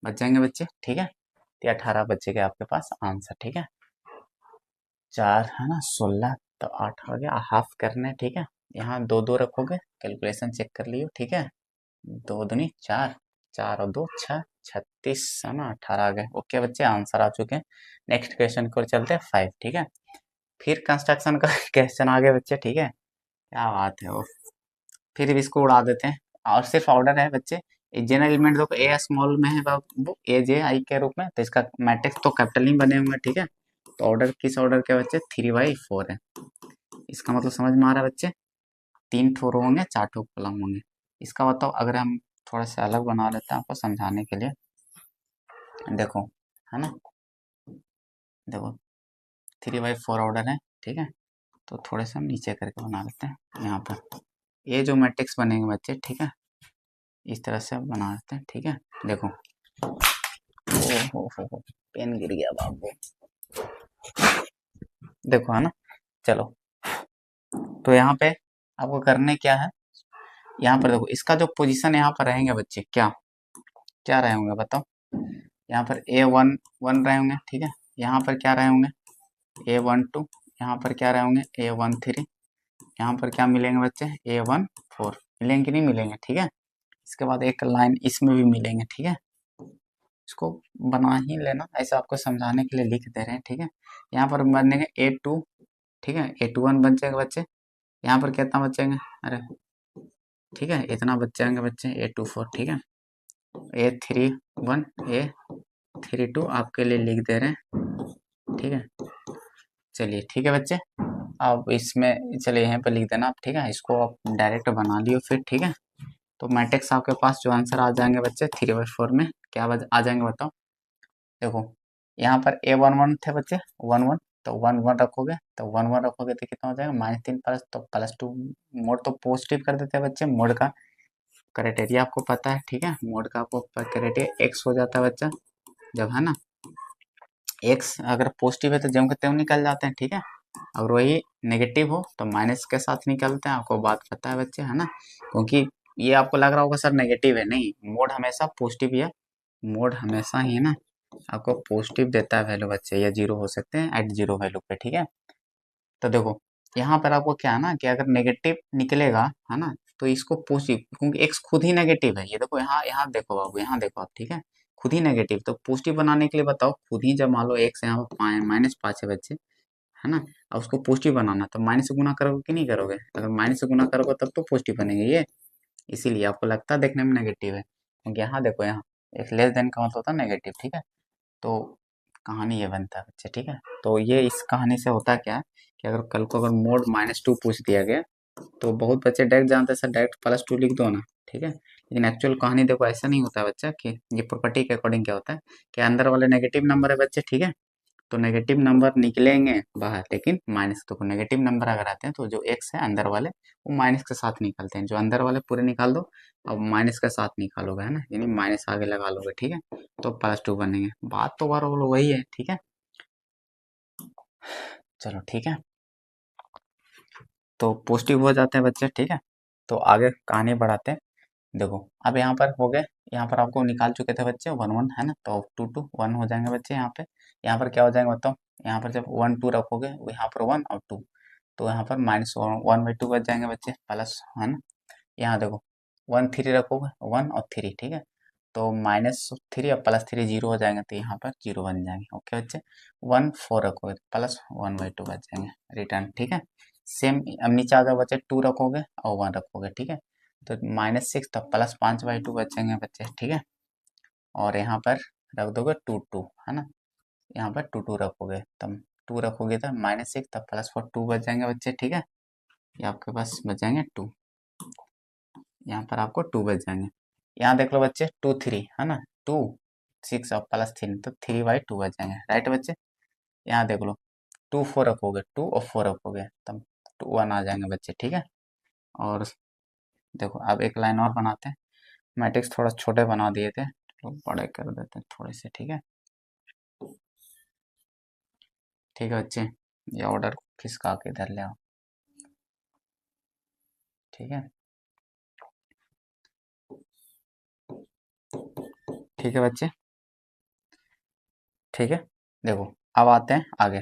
बच जाएंगे बच्चे, ठीक है। तो 18 बचेगा आपके पास आंसर, ठीक है। 4 है ना, 16 तो 8 हो गया, हाफ करने, ठीक है। यहाँ 2 2 रखोगे, कैलकुलेशन चेक कर लियो, ठीक है। 2 दूनी 4, 4 और 2 6 36 है ना, 18 आ गए। ओके बच्चे, आंसर आ चुके हैं। नेक्स्ट क्वेश्चन को चलते हैं 5, ठीक है। फिर कंस्ट्रक्शन का क्वेश्चन आ गए बच्चे, ठीक है। क्या बात है वो, फिर भी इसको उड़ा देते हैं। और सिर्फ ऑर्डर है बच्चे, जनरल एलिमेंट देखो ए स्मॉल में है बाबू, ए जे आई के रूप में, तो इसका मैट्रिक्स तो कैपिटल ही बने हुए हैं, ठीक है। तो ऑर्डर किस ऑर्डर के बच्चे, 3/4 है। इसका मतलब समझ में आ रहा है बच्चे, 3 ठो रो होंगे, 4 ठो कॉलम होंगे। इसका बताओ, अगर हम थोड़ा सा अलग बना लेते हैं आपको समझाने के लिए, देखो, है ना, देखो 3/4 ऑर्डर है, ठीक है। तो थोड़े से हम नीचे करके बना लेते हैं यहाँ पर, ये जो मैट्रिक्स बनेंगे बच्चे, ठीक है, इस तरह से बना लेते हैं, ठीक है। देखो, हो पेन गिर गया बाबू, देखो, है ना। चलो, तो यहाँ पे आपको करने क्या है, यहाँ पर देखो, इसका जो पोजीशन यहाँ पर रहेंगे बच्चे, क्या क्या रहे होंगे बताओ। यहाँ पर A1 रहे होंगे, ठीक है। यहाँ पर क्या रहे होंगे, A12, यहाँ पर क्या रहे होंगे, A13, यहाँ पर क्या मिलेंगे बच्चे, A14 मिलेंगे कि नहीं मिलेंगे, ठीक है। इसके बाद एक लाइन इसमें भी मिलेंगे, ठीक है। इसको बना ही लेना, ऐसे आपको समझाने के लिए लिख दे रहे हैं, ठीक है। यहाँ पर बनेंगे A2, ठीक है, A21 बन जाएगा बच्चे। यहाँ पर कितना बचेंगे, अरे ठीक है, इतना बच जाएंगे बच्चे, A24, ठीक है। A31, A32 आपके लिए लिख दे रहे हैं, ठीक है। चलिए ठीक है बच्चे, अब इसमें चलिए यहाँ पर लिख देना आप, ठीक है। इसको आप डायरेक्ट बना लियो फिर, ठीक है। तो मैट्रिक्स आपके पास जो आंसर आ जाएंगे बच्चे 3/4 में, क्या आ जाएंगे बताओ। देखो, यहाँ पर A11 थे बच्चे, 1 1, तो 1 1 रखोगे, तो 1 1 रखोगे तो कितना हो जाएगा, -3 प्लस, तो +2। मोड तो पॉजिटिव कर देते हैं बच्चे, मोड का क्राइटेरिया आपको पता है, ठीक है। मोड का आपको क्राइटेरिया एक्स हो जाता है बच्चा, जब, है ना, एक्स अगर पॉजिटिव है तो जम के त्यों निकल जाते हैं, ठीक है। अगर वही नेगेटिव हो तो माइनस के साथ निकलते हैं, आपको बात पता है बच्चे, है ना। क्योंकि ये आपको लग रहा होगा सर नेगेटिव है, नहीं, मोड हमेशा पॉजिटिव ही है, मोड हमेशा ही, है ना, आपको पॉजिटिव देता है वैल्यू बच्चे, या जीरो हो सकते हैं एट जीरो वैल्यू पे, ठीक है। तो देखो, यहाँ पर आपको क्या है ना, कि अगर नेगेटिव निकलेगा, है ना, तो इसको पॉजिटिव, क्योंकि एक्स खुद ही नेगेटिव है, ये देखो, यहाँ यहाँ देखो बाबू, यहाँ देखो आप, ठीक है, खुद ही नेगेटिव, तो पॉजिटिव बनाने के लिए बताओ, खुद ही जब मान लो एक्स यहाँ पर -5 है बच्चे, है ना, और उसको पॉजिटिव बनाना, तो माइनस से गुना करोगे कि नहीं करोगे, अगर माइनस से गुना करोगे तब तो पॉजिटिव बनेंगे ये, इसीलिए आपको लगता है देखने में नेगेटिव है, क्योंकि यहाँ देखो, यहाँ एक लेस देन का मतलब होता है नेगेटिव, ठीक है। तो कहानी ये बनता है बच्चे, ठीक है। तो ये इस कहानी से होता क्या है, कि अगर कल को अगर मोड -2 पूछ दिया गया, तो बहुत बच्चे डायरेक्ट जानते हैं सर डायरेक्ट +2 लिख दो ना, ठीक है। लेकिन एक्चुअल कहानी देखो ऐसा नहीं होता है बच्चा, कि ये प्रॉपर्टी के अकॉर्डिंग क्या होता है, कि अंदर वाले नेगेटिव नंबर है बच्चे, ठीक है, तो नेगेटिव नंबर निकलेंगे बाहर, लेकिन माइनस, तो नेगेटिव नंबर अगर आते हैं तो जो एक्स है अंदर वाले, वो माइनस के साथ निकलते हैं, जो अंदर वाले पूरे निकाल दो, अब माइनस के साथ निकालोगे, है ना, यानी माइनस आगे लगा लोगे, ठीक है, तो +2 बनेंगे, बात तो बार वही है, ठीक है। चलो ठीक है, तो पॉजिटिव हो जाते हैं बच्चे, ठीक है। तो आगे कहानी बढ़ाते हैं। देखो, अब यहाँ पर हो गए, यहाँ पर आपको निकाल चुके थे बच्चे 1 1, है ना, तो 2 2 1 हो जाएंगे बच्चे यहाँ पे। यहाँ पर क्या हो जाएंगे बताओ, यहाँ पर जब 1 2 रखोगे, यहाँ पर 1 और 2, तो यहाँ पर -1/2 बच जाएंगे बच्चे, प्लस, है ना। यहाँ देखो, 1 3 रखोगे, 1 और 3, ठीक है, तो -3 और +3 जीरो हो जाएंगे, तो यहाँ पर जीरो बन जाएंगे, ओके बच्चे। 1 4 रखोगे, +1/2 बच जाएंगे, रिटर्न, ठीक है। सेम अब नीचे आ जाओ बच्चे, 2 रखोगे और 1 रखोगे, ठीक है, तो -6 तो +5/2 बचेंगे बच्चे, ठीक है। और यहाँ पर रख दोगे 2 2, है ना, यहाँ पर 2 2 रखोगे, तब 2 रखोगे तो -6 तब +4 2 बच जाएंगे बच्चे, ठीक है। ये आपके पास बच जाएंगे 2, यहाँ पर आपको 2 बच जाएंगे। यहाँ देख लो बच्चे 2 3, है ना, 2 6 और +3, तो 3/2 बच जाएंगे, राइट बच्चे। यहाँ देख लो, टू फोर रखोगे, टू और फोर रखोगे तब टू वन आ जाएंगे बच्चे, ठीक है। और देखो अब एक लाइन और बनाते हैं। मैट्रिक्स थोड़ा छोटे बना दिए थे, तो बड़े कर देते हैं थोड़े से, ठीक है। ठीक है बच्चे, ये ऑर्डर खिसका के इधर ले आओ, ठीक है। ठीक है बच्चे, ठीक है। देखो अब आते हैं आगे।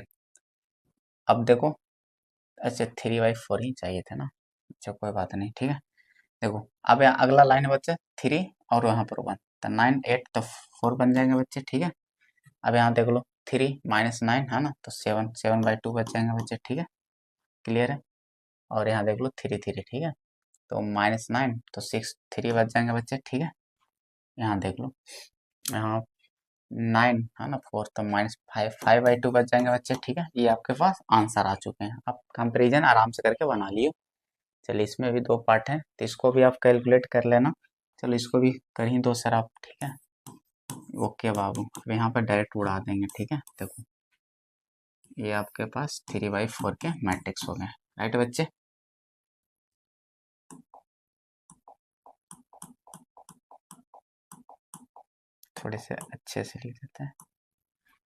अब देखो, अच्छा 3/4 ही चाहिए थे ना, अच्छा कोई बात नहीं, ठीक है। देखो अब यहाँ अगला लाइन है बच्चे, थ्री और यहाँ पर वन, तो 9 8 तो 4 बन जाएंगे बच्चे, ठीक है। अब यहाँ देख लो, 3 - 9 है ना, तो 7 बच जाएंगे बच्चे, ठीक है। क्लियर है। और यहाँ देख लो 3 3, ठीक है। तो -9 तो 6 3 बच जाएंगे बच्चे, ठीक है। यहाँ देख लो, यहाँ 9 है ना, 4 तो -5 5/2 बच जाएंगे बच्चे, ठीक है। ये आपके पास आंसर आ चुके हैं, आप कंपेरिजन आराम से करके बना लियो। चलिए इसमें भी दो पार्ट हैं, तो इसको भी आप कैलकुलेट कर लेना। चलो इसको भी कर ही दो सर आप, ठीक है। ओके बाबू, अब यहाँ पर डायरेक्ट उड़ा देंगे, ठीक है। देखो ये आपके पास 3/4 के मैट्रिक्स हो गए, राइट बच्चे। थोड़े से अच्छे से लिख देते हैं,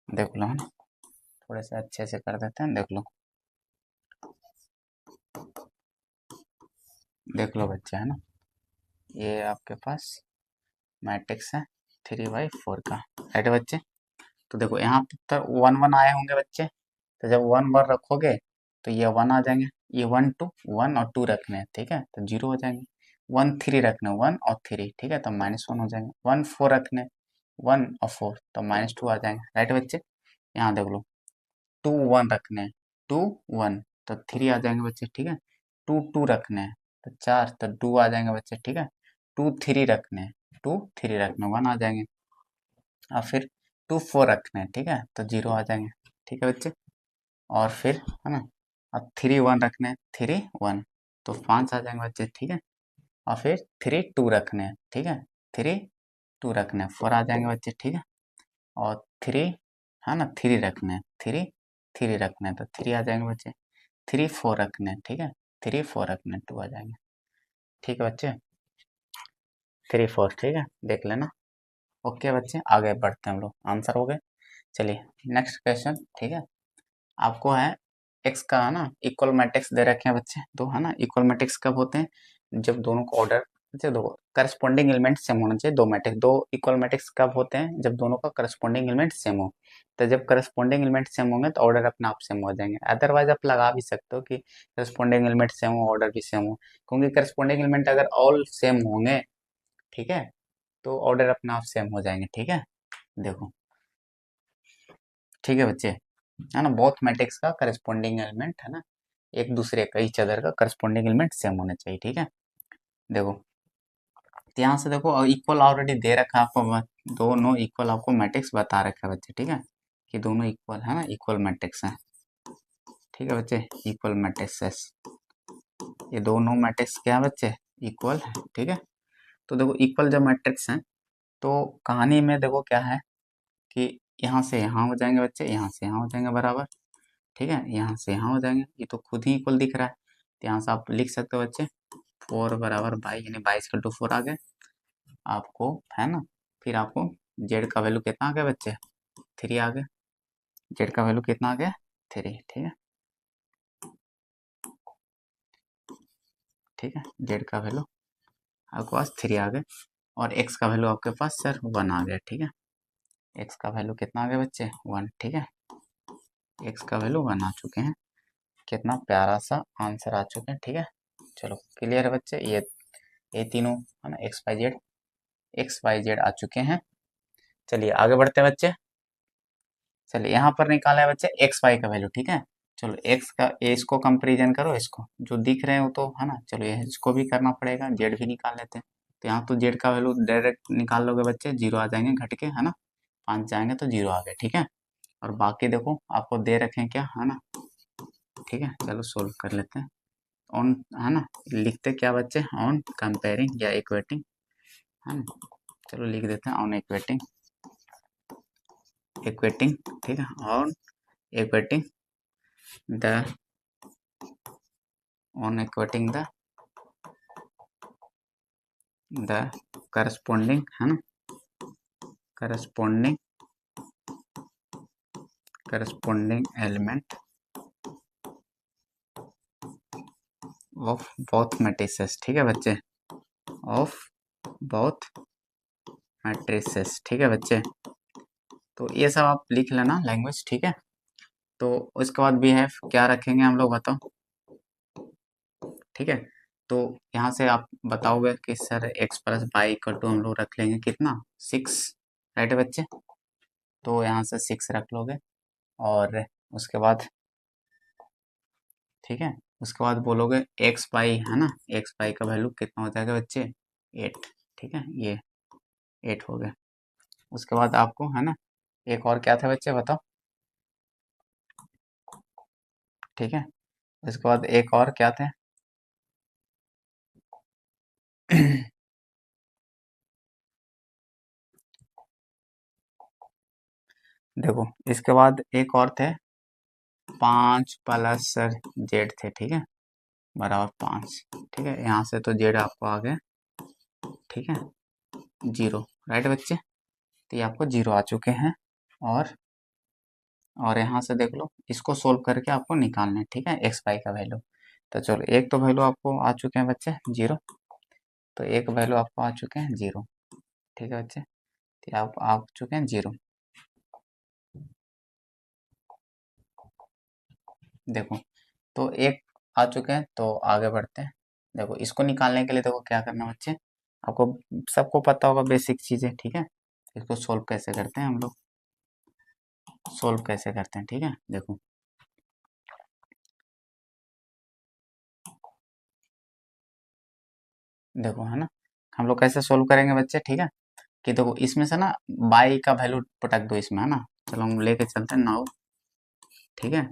देख लो है ना, थोड़े से अच्छे से कर देते हैं, देख लो, देख लो बच्चे, है ना। ये आपके पास मैट्रिक्स है 3/4 का, राइट बच्चे। तो देखो यहाँ पर 1 1 आए होंगे बच्चे, तो जब 1 1 रखोगे तो ये 1 आ जाएंगे, ये 1 और 2 रखने हैं, ठीक है, तो 0 हो जाएंगे। 1 3 रखने, 1 और 3, ठीक है, तो -1 हो जाएंगे। 1 4 रखने, 1 और 4 तो -2 आ जाएंगे, राइट बच्चे। यहाँ देख लो, 2 1 रखने हैं, 2 1 तो 3 आ जाएंगे बच्चे, ठीक है। 2 2 रखने हैं तो 4 तो 2 आ जाएंगे बच्चे, ठीक है। 2 3 रखने हैं, 2 3 रखने 1 आ जाएंगे। और फिर 2 4 रखने हैं, ठीक है, तो 0 आ जाएंगे, ठीक है बच्चे। और फिर है ना, अब 3 1 रखने हैं, 3 1 तो 5 आ जाएंगे बच्चे, ठीक है। और फिर 3 2 रखने हैं, ठीक है, 3 2 रखने हैं, 4 आ जाएंगे बच्चे, ठीक है। और 3 है ना, 3 रखने हैं, 3 3 रखने हैं तो 3 आ जाएंगे बच्चे। 3 4 रखने हैं, ठीक है, 3 4 रखने हैं, 2 आ जाएंगे, ठीक है बच्चे। 3 4, ठीक है, देख लेना। ओके बच्चे, आगे बढ़ते हैं हम लोग, आंसर हो गए। चलिए नेक्स्ट क्वेश्चन, ठीक है। आपको है एक्स का है ना इक्वल मैट्रिक्स दे रखे हैं बच्चे, तो है ना इक्वल मैट्रिक्स कब होते हैं, जब दोनों को ऑर्डर, दो करस्पॉन्डिंग एलिमेंट सेम होना चाहिए। दो मैट्रिक्स, दो इक्वल मैट्रिक्स कब होते हैं, जब दोनों का करस्पॉन्डिंग एलिमेंट सेम हो। तो जब करस्पॉन्डिंग एलिमेंट सेम होंगे तो ऑर्डर अपने आप सेम हो जाएंगे। अदरवाइज आप लगा भी सकते हो कि करस्पॉन्डिंग एलिमेंट सेम हो, ऑर्डर भी सेम हो, क्योंकि करस्पॉन्डिंग एलिमेंट अगर ऑल सेम होंगे, ठीक है, तो ऑर्डर अपने आप सेम हो जाएंगे, ठीक है। देखो, ठीक है बच्चे, है ना, बोथ मैट्रिक्स का करस्पॉन्डिंग एलिमेंट है ना, एक दूसरे का ईच अदर का करस्पॉन्डिंग एलिमेंट सेम होना चाहिए, ठीक है। देखो, तो यहाँ से देखो इक्वल ऑलरेडी दे रखा है आपको, दोनों इक्वल आपको मैट्रिक्स बता रखा है बच्चे, ठीक है, कि दोनों इक्वल है ना, इक्वल मैट्रिक्स है, ठीक है बच्चे, इक्वल मैट्रिक्स। ये दोनों मैट्रिक्स क्या है बच्चे, इक्वल है, ठीक है। तो देखो इक्वल जब मैट्रिक्स हैं, तो कहानी में देखो क्या है कि यहाँ से यहाँ हो जाएंगे बच्चे, यहाँ से यहाँ हो जाएंगे बराबर, ठीक है, यहाँ से यहाँ हो जाएंगे, ये तो खुद ही इक्वल दिख रहा है, तो यहाँ से आप लिख सकते हो बच्चे 4 बराबर 22, यानी 22 × 4 आ गए आपको, है ना। फिर आपको जेड का वैल्यू कितना आ गया बच्चे, 3 आ गए, जेड का वैल्यू कितना आ गया, 3, ठीक है, ठीक है, जेड का वैल्यू आपके पास 3 आ गए। और एक्स का वैल्यू आपके पास सर 1 आ गया, ठीक है, एक्स का वैल्यू कितना आ गया बच्चे, 1, ठीक है, एक्स का वैल्यू 1 आ चुके हैं। कितना प्यारा सा आंसर आ चुके हैं, ठीक है। चलो क्लियर है बच्चे, ये तीनों है ना, एक्स वाई जेड आ चुके हैं। चलिए आगे बढ़ते हैं बच्चे। चलिए यहाँ पर निकाला है बच्चे एक्स वाई का वैल्यू, ठीक है। चलो एक्स का, ये इसको कंपेरिजन करो, इसको जो दिख रहे हो तो है ना, चलो ये इसको भी करना पड़ेगा, जेड भी निकाल लेते हैं। तो यहाँ तो जेड का वैल्यू डायरेक्ट निकाल लोगे बच्चे, 0 आ जाएंगे घट के, है ना, 5 जाएंगे तो 0 आ गए, ठीक है। और बाकी देखो आपको दे रखे हैं क्या, है ना, ठीक है, चलो सोल्व कर लेते हैं। ऑन, है ना, लिखते क्या बच्चे, ऑन कंपेयरिंग या इक्वेटिंग, है ना, चलो लिख देते हैं ऑन इक्वेटिंग, इक्वेटिंग, ठीक है, on equating the on equating the corresponding, है ना, corresponding element of both matrices, ठीक है बच्चे, ऑफ बोथ मैट्रिसेस, ठीक है बच्चे। तो ये सब आप लिख लेना लैंग्वेज, ठीक है। तो उसके बाद बिहेव क्या रखेंगे हम लोग, बताओ, ठीक है। तो यहाँ से आप बताओगे कि sir X plus Y equal to हम लोग रख लेंगे कितना, 6, राइट बच्चे। तो यहाँ से 6 रख लोगे, और उसके बाद, ठीक है, उसके बाद बोलोगे एक्स वाई, है ना, एक्स वाई का वैल्यू कितना हो जाएगा बच्चे, 8, ठीक है, ये 8 हो गया। उसके बाद आपको, है ना, एक और क्या था बच्चे, बताओ, ठीक है। उसके बाद एक और क्या थे देखो, इसके बाद एक और थे 5 प्लस सर जेड थे, ठीक है, बराबर 5, ठीक है। यहाँ से तो जेड आपको आ गया, ठीक है, 0, राइट बच्चे। तो ये आपको 0 आ चुके हैं, और यहाँ से देख लो, इसको सोल्व करके आपको निकालना है, ठीक है, एक्स वाई का वैल्यू। तो चलो, एक तो वैल्यू आपको आ चुके हैं बच्चे 0, तो एक वैल्यू आपको आ चुके हैं 0, ठीक है बच्चे, तो आप आ चुके हैं 0। देखो, तो एक आ चुके हैं, तो आगे बढ़ते हैं। देखो, इसको निकालने के लिए देखो क्या करना है बच्चे, आपको सबको पता होगा बेसिक चीजें, ठीक है। इसको सोल्व कैसे करते हैं हम लोग, सोल्व कैसे करते हैं, ठीक है। देखो, देखो, है ना, हम लोग कैसे सोल्व करेंगे बच्चे, ठीक है, कि देखो इसमें से ना बाई का वैल्यू पटक दो इसमें, है ना। चलो हम लेके चलते हैं 9, ठीक है,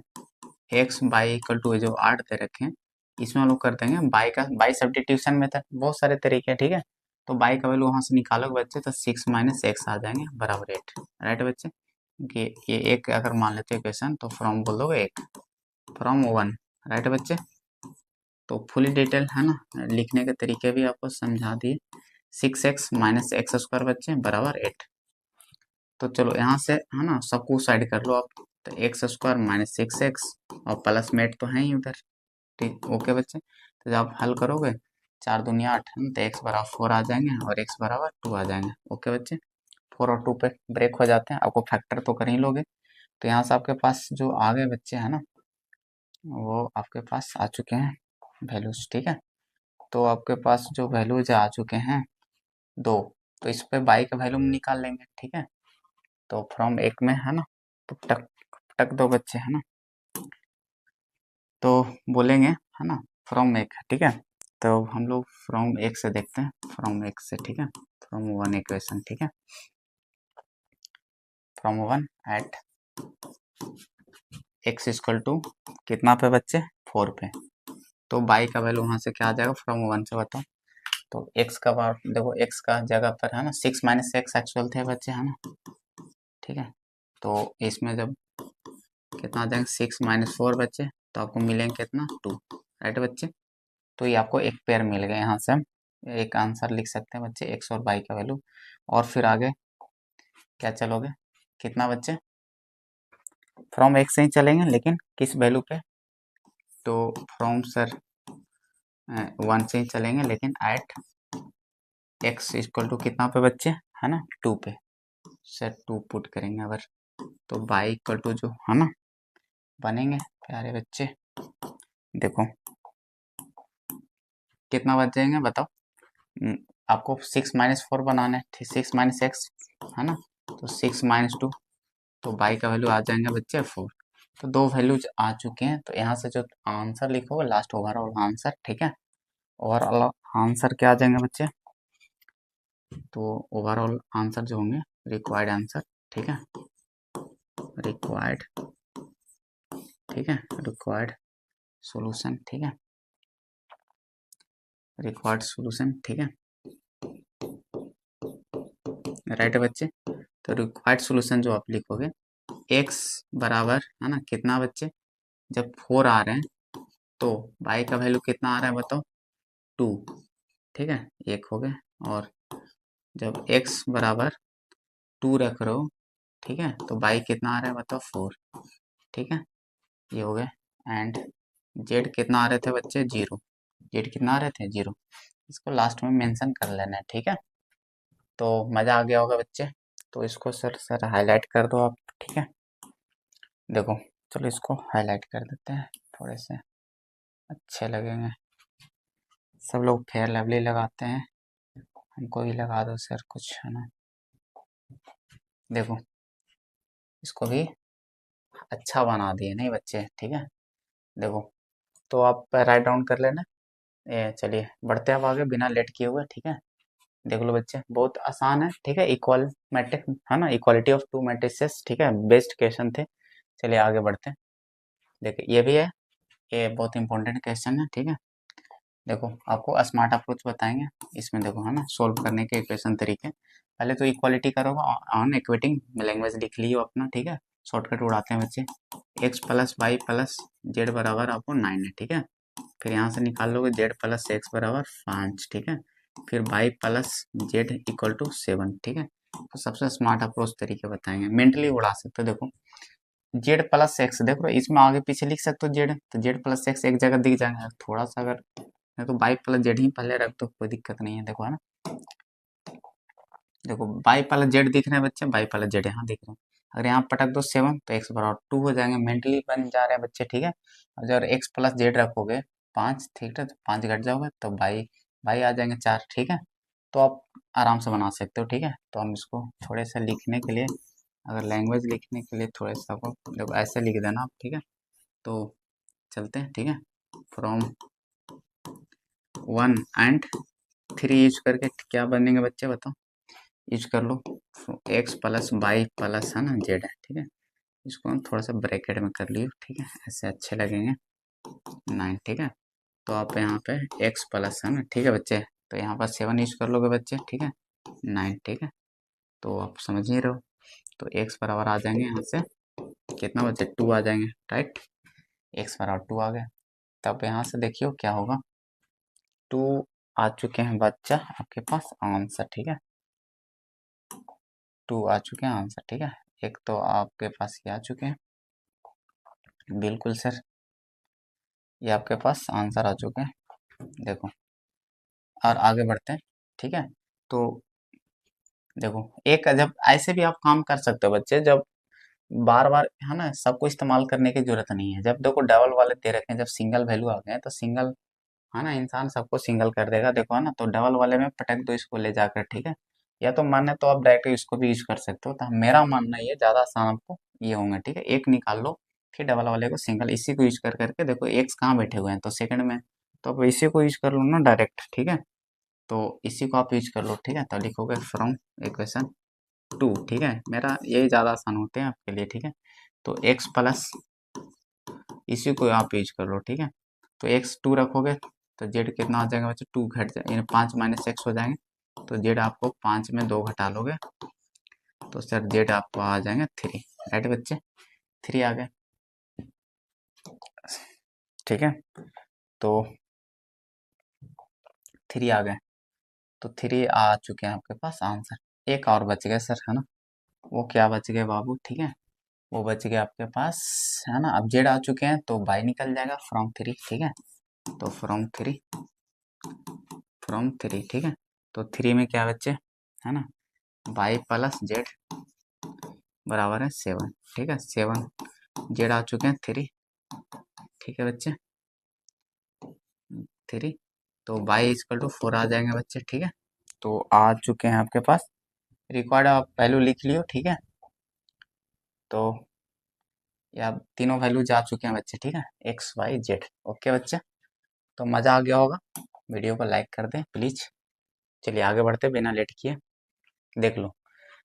एक्स बाई इक्वल टू जो 8 दे रखे हैं, इसमें हम लोग कर देंगे बाई का, बाई सब्स्टिट्यूशन मेथड, बहुत सारे तरीके हैं, ठीक है। तो बाई का वैल्यू वहां से निकालोगे बच्चे, तो 6 माइनस एक्स आ जाएंगे बराबर 8, राइट बच्चे। कि ये एक अगर मान लेते हैं इक्वेशन, तो फ्रॉम बोल दोगे 1, फ्रॉम 1, राइट बच्चे। तो फुली डिटेल, है ना, लिखने के तरीके भी आपको समझा दिए। 6x माइनस एक्स स्क्वायर बच्चे बराबर 8। तो चलो यहाँ से, है ना, सबको साइड कर लो आप, तो एक्स स्क्वायर माइनस 6x, और प्लस में 8 तो है ही उधर, ठीक, ओके बच्चे। तो जब आप हल करोगे, 4 दूनी 8, है ना, तो एक्स बराबर 4 आ जाएंगे, और एक्स बराबर 2 आ जाएंगे, ओके बच्चे। 4 और 2 पे ब्रेक हो जाते हैं, आपको फैक्टर तो कर ही लोगे। तो यहाँ से आपके पास जो आ गए बच्चे, है ना, वो आपके पास आ चुके हैं वैल्यूज, ठीक है। तो आपके पास जो वैल्यूज आ चुके हैं 2, तो इस पे बाई का वैल्यू निकाल लेंगे, ठीक है। तो फ्रॉम एक में, है ना, तो टक टक दो बच्चे, है ना, तो बोलेंगे, है ना, फ्रॉम एक, ठीक है। तो हम लोग फ्रॉम एक से देखते हैं, फ्रॉम एक से, ठीक है, फ्रॉम 1 इक्वेशन, ठीक है, from 1 at X equal to कितना पे बच्चे, 4 पे। तो बाई का वैल्यू वहां से क्या आ जाएगा, फ्रॉम 1 से बताओ। तो एक्स का देखो, एक्स का जगह पर, है ना, 6 माइनस एक्स एक्चुअल थे बच्चे, है ना, ठीक है। तो इसमें जब कितना आ जाएंगे, 6 माइनस 4 बच्चे, तो आपको मिलेंगे कितना, 2, राइट बच्चे। तो ये आपको एक पेयर मिल गया, यहाँ से हम एक आंसर लिख सकते हैं बच्चे, एक्स और वाई का वैल्यू। और फिर आगे क्या चलोगे, कितना बच्चे, फ्रॉम एक से ही चलेंगे, लेकिन किस वैल्यू पे, तो फ्रॉम सर 1 से ही चलेंगे, लेकिन एट एक्स इक्वल टू कितना पे बच्चे, है ना, 2 पे, सर 2 पुट करेंगे अगर, तो वाई इक्वल टू जो, है ना, बनेंगे प्यारे बच्चे। देखो कितना बच जाएंगे बताओ, हम्म, आपको 6 माइनस 4 बनाना है, 6 माइनस एक्स, है ना, तो 6 माइनस 2, तो बाई का वैल्यू आ जाएंगे बच्चे 4। तो दो वैल्यूज आ चुके हैं, तो यहाँ से जो आंसर लिखोगे लास्ट, ओवरऑल आंसर, ठीक है, ओवरऑल आंसर क्या आ जाएंगे बच्चे, तो ओवरऑल आंसर जो होंगे, रिक्वायर्ड आंसर, ठीक है, रिक्वायर्ड, ठीक है, रिक्वायर्ड सॉल्यूशन, ठीक है, रिक्वायर्ड सॉल्यूशन, ठीक है, राइट है बच्चे। तो रिक्वायर्ड सॉल्यूशन जो आप लिखोगे, एक्स बराबर, है ना, कितना बच्चे, जब 4 आ रहे हैं तो y का वैल्यू कितना आ रहा है बताओ, 2। ठीक है, एक हो गया। और जब x बराबर 2 रख रहे हो, ठीक है, तो y कितना आ रहा है बताओ, 4। ठीक है, ये हो गया। एंड z कितना आ रहे थे बच्चे, 0। z कितना आ रहे थे, 0। इसको लास्ट में मेंशन कर लेना है। ठीक है, तो मज़ा आ गया होगा बच्चे। तो इसको सर हाईलाइट कर दो आप। ठीक है, देखो, चलो इसको हाईलाइट कर देते हैं, थोड़े से अच्छे लगेंगे। सब लोग फेयर लवली लगाते हैं, हमको भी लगा दो सर कुछ, है ना। देखो, इसको भी अच्छा बना दिए नहीं बच्चे। ठीक है, देखो, तो आप राइट डाउन कर लेना। चलिए बढ़ते हैं अब आगे बिना लेट किए हुए। ठीक है, देख लो बच्चे, बहुत आसान है। ठीक है, इक्वल मैट्रिक है ना, इक्वालिटी ऑफ टू मैट्रिसेस। ठीक है, बेस्ट क्वेश्चन थे। चलिए आगे बढ़ते हैं। देखिए ये भी है, ये बहुत इंपॉर्टेंट क्वेश्चन है। ठीक है, देखो आपको स्मार्ट अप्रोच बताएंगे इसमें। देखो है ना, सोल्व करने के इक्वेशन तरीके। पहले तो इक्वालिटी करोगे, ऑन इक्वेटिंग लैंग्वेज लिख लियो अपना। ठीक है, शॉर्टकट उड़ाते हैं बच्चे। x plus Y plus Z बराबर आपको 9 है। ठीक है, फिर यहाँ से निकाल लोगे जेड प्लस एक्स बराबर 5। ठीक है, फिर Y plus Z equal to 7। ठीक है, तो सबसे स्मार्ट अप्रोच तरीके बताएंगे, मेंटली उड़ा सकते हो। देखो जेड प्लस एक्स, देखो इसमें आगे पीछे लिख सकते हो जेड, तो जेड प्लस एक्स एक जगह दिख जाएगा। थोड़ा सा अगर नहीं तो वाई प्लस जेड ही पहले रख दो, कोई दिक्कत नहीं है। देखो है ना, देखो वाई प्लस जेड दिख रहे हैं बच्चे, वाई प्लस जेड यहाँ दिख रहे हैं। अगर यहाँ पटक दो 7 तो एक्स बराबर 2 हो जाएंगे, मेंटली बन जा रहे हैं बच्चे। ठीक है, और जब एक्स प्लस जेड रखोगे 5, ठीक है, तो 5 घट जाओगे तो वाई वाई आ जाएंगे 4। ठीक है, तो आप आराम से बना सकते हो। ठीक है, तो हम इसको थोड़े से लिखने के लिए, अगर लैंग्वेज लिखने के लिए थोड़े सा को देखो ऐसे लिख देना आप। ठीक है, तो चलते हैं। ठीक है, फ्रॉम 1 एंड 3 यूज करके क्या बनेंगे बच्चे बताओ, यूज कर लो। एक्स प्लस वाई प्लस है ना जेड है। ठीक है, इसको हम थोड़ा सा ब्रैकेट में कर लियो। ठीक है, ऐसे अच्छे लगेंगे 9। ठीक है, तो आप यहाँ पे एक्स प्लस है ना, ठीक है बच्चे, तो यहाँ पर 7 यूज कर लोगे बच्चे। ठीक है, 9। ठीक है, तो आप समझ ही रहे हो, तो एक्स बराबर आ जाएंगे यहाँ से कितना बच्चे, 2 आ जाएंगे। राइट, एक्स बराबर 2 आ गए। तब यहाँ से देखियो क्या होगा, 2 आ चुके हैं बच्चा आपके पास आंसर। ठीक है, 2 आ चुके हैं आंसर। ठीक है, एक तो आपके पास ये आ चुके हैं, बिल्कुल सर, ये आपके पास आंसर आ चुके हैं। देखो, और आगे बढ़ते हैं। ठीक है, तो देखो एक जब ऐसे भी आप काम कर सकते हो बच्चे, जब बार बार है ना सबको इस्तेमाल करने की जरूरत नहीं है। जब देखो डबल वाले दे रखे हैं, जब सिंगल वैल्यू आ गए हैं तो सिंगल है ना, इंसान सबको सिंगल कर देगा। देखो है ना, तो डबल वाले में पटक दो इसको ले जाकर। ठीक है, या तो माने तो आप डायरेक्ट इसको भी यूज कर सकते हो, तो मेरा मानना ये ज्यादा आसान आपको ये होंगे। ठीक है, एक निकाल लो, फिर डबल वाले को सिंगल, इसी को यूज कर करके देखो एक्स कहाँ बैठे हुए हैं तो सेकंड में, तो आप इसी को यूज कर लो ना डायरेक्ट। ठीक है, तो इसी को आप यूज कर लो। ठीक है, तो लिखोगे फ्रॉम इक्वेशन 2। ठीक है, मेरा यही ज़्यादा आसान होते हैं आपके लिए। ठीक है, तो x प्लस इसी को आप यूज कर लो। ठीक है, तो x 2 रखोगे तो z कितना आ जाएगा बच्चे, 2 घट जाए यानी 5 माइनस एक्स हो जाएंगे, तो z आपको 5 में 2 घटा लोगे तो सर z आपको आ जाएंगे 3। राइट बच्चे, 3 आ गए। ठीक है, तो 3 आ गए, तो 3 आ चुके हैं आपके पास आंसर। एक और बच गए सर, है ना, वो क्या बच गए बाबू, ठीक है, वो बच गए आपके पास, है ना। अब जेड आ चुके हैं तो बाई निकल जाएगा फ्रॉम 3। ठीक है, तो फ्रॉम 3, ठीक है, तो 3 में क्या बच्चे, है ना, बाई प्लस जेड बराबर है 7। ठीक है, 7 जेड आ चुके हैं 3। ठीक है बच्चे, 3, तो बाई इजकल टू 4 आ जाएंगे बच्चे। ठीक है, तो आ चुके हैं आपके पास, रिक्वायर्ड आप वैल्यू लिख लियो। ठीक है, तो या तीनों वैल्यू जा चुके हैं बच्चे। ठीक है, एक्स वाई जेड। ओके बच्चे, तो मज़ा आ गया होगा, वीडियो को लाइक कर दें प्लीज़। चलिए आगे बढ़ते बिना लेट किए। देख लो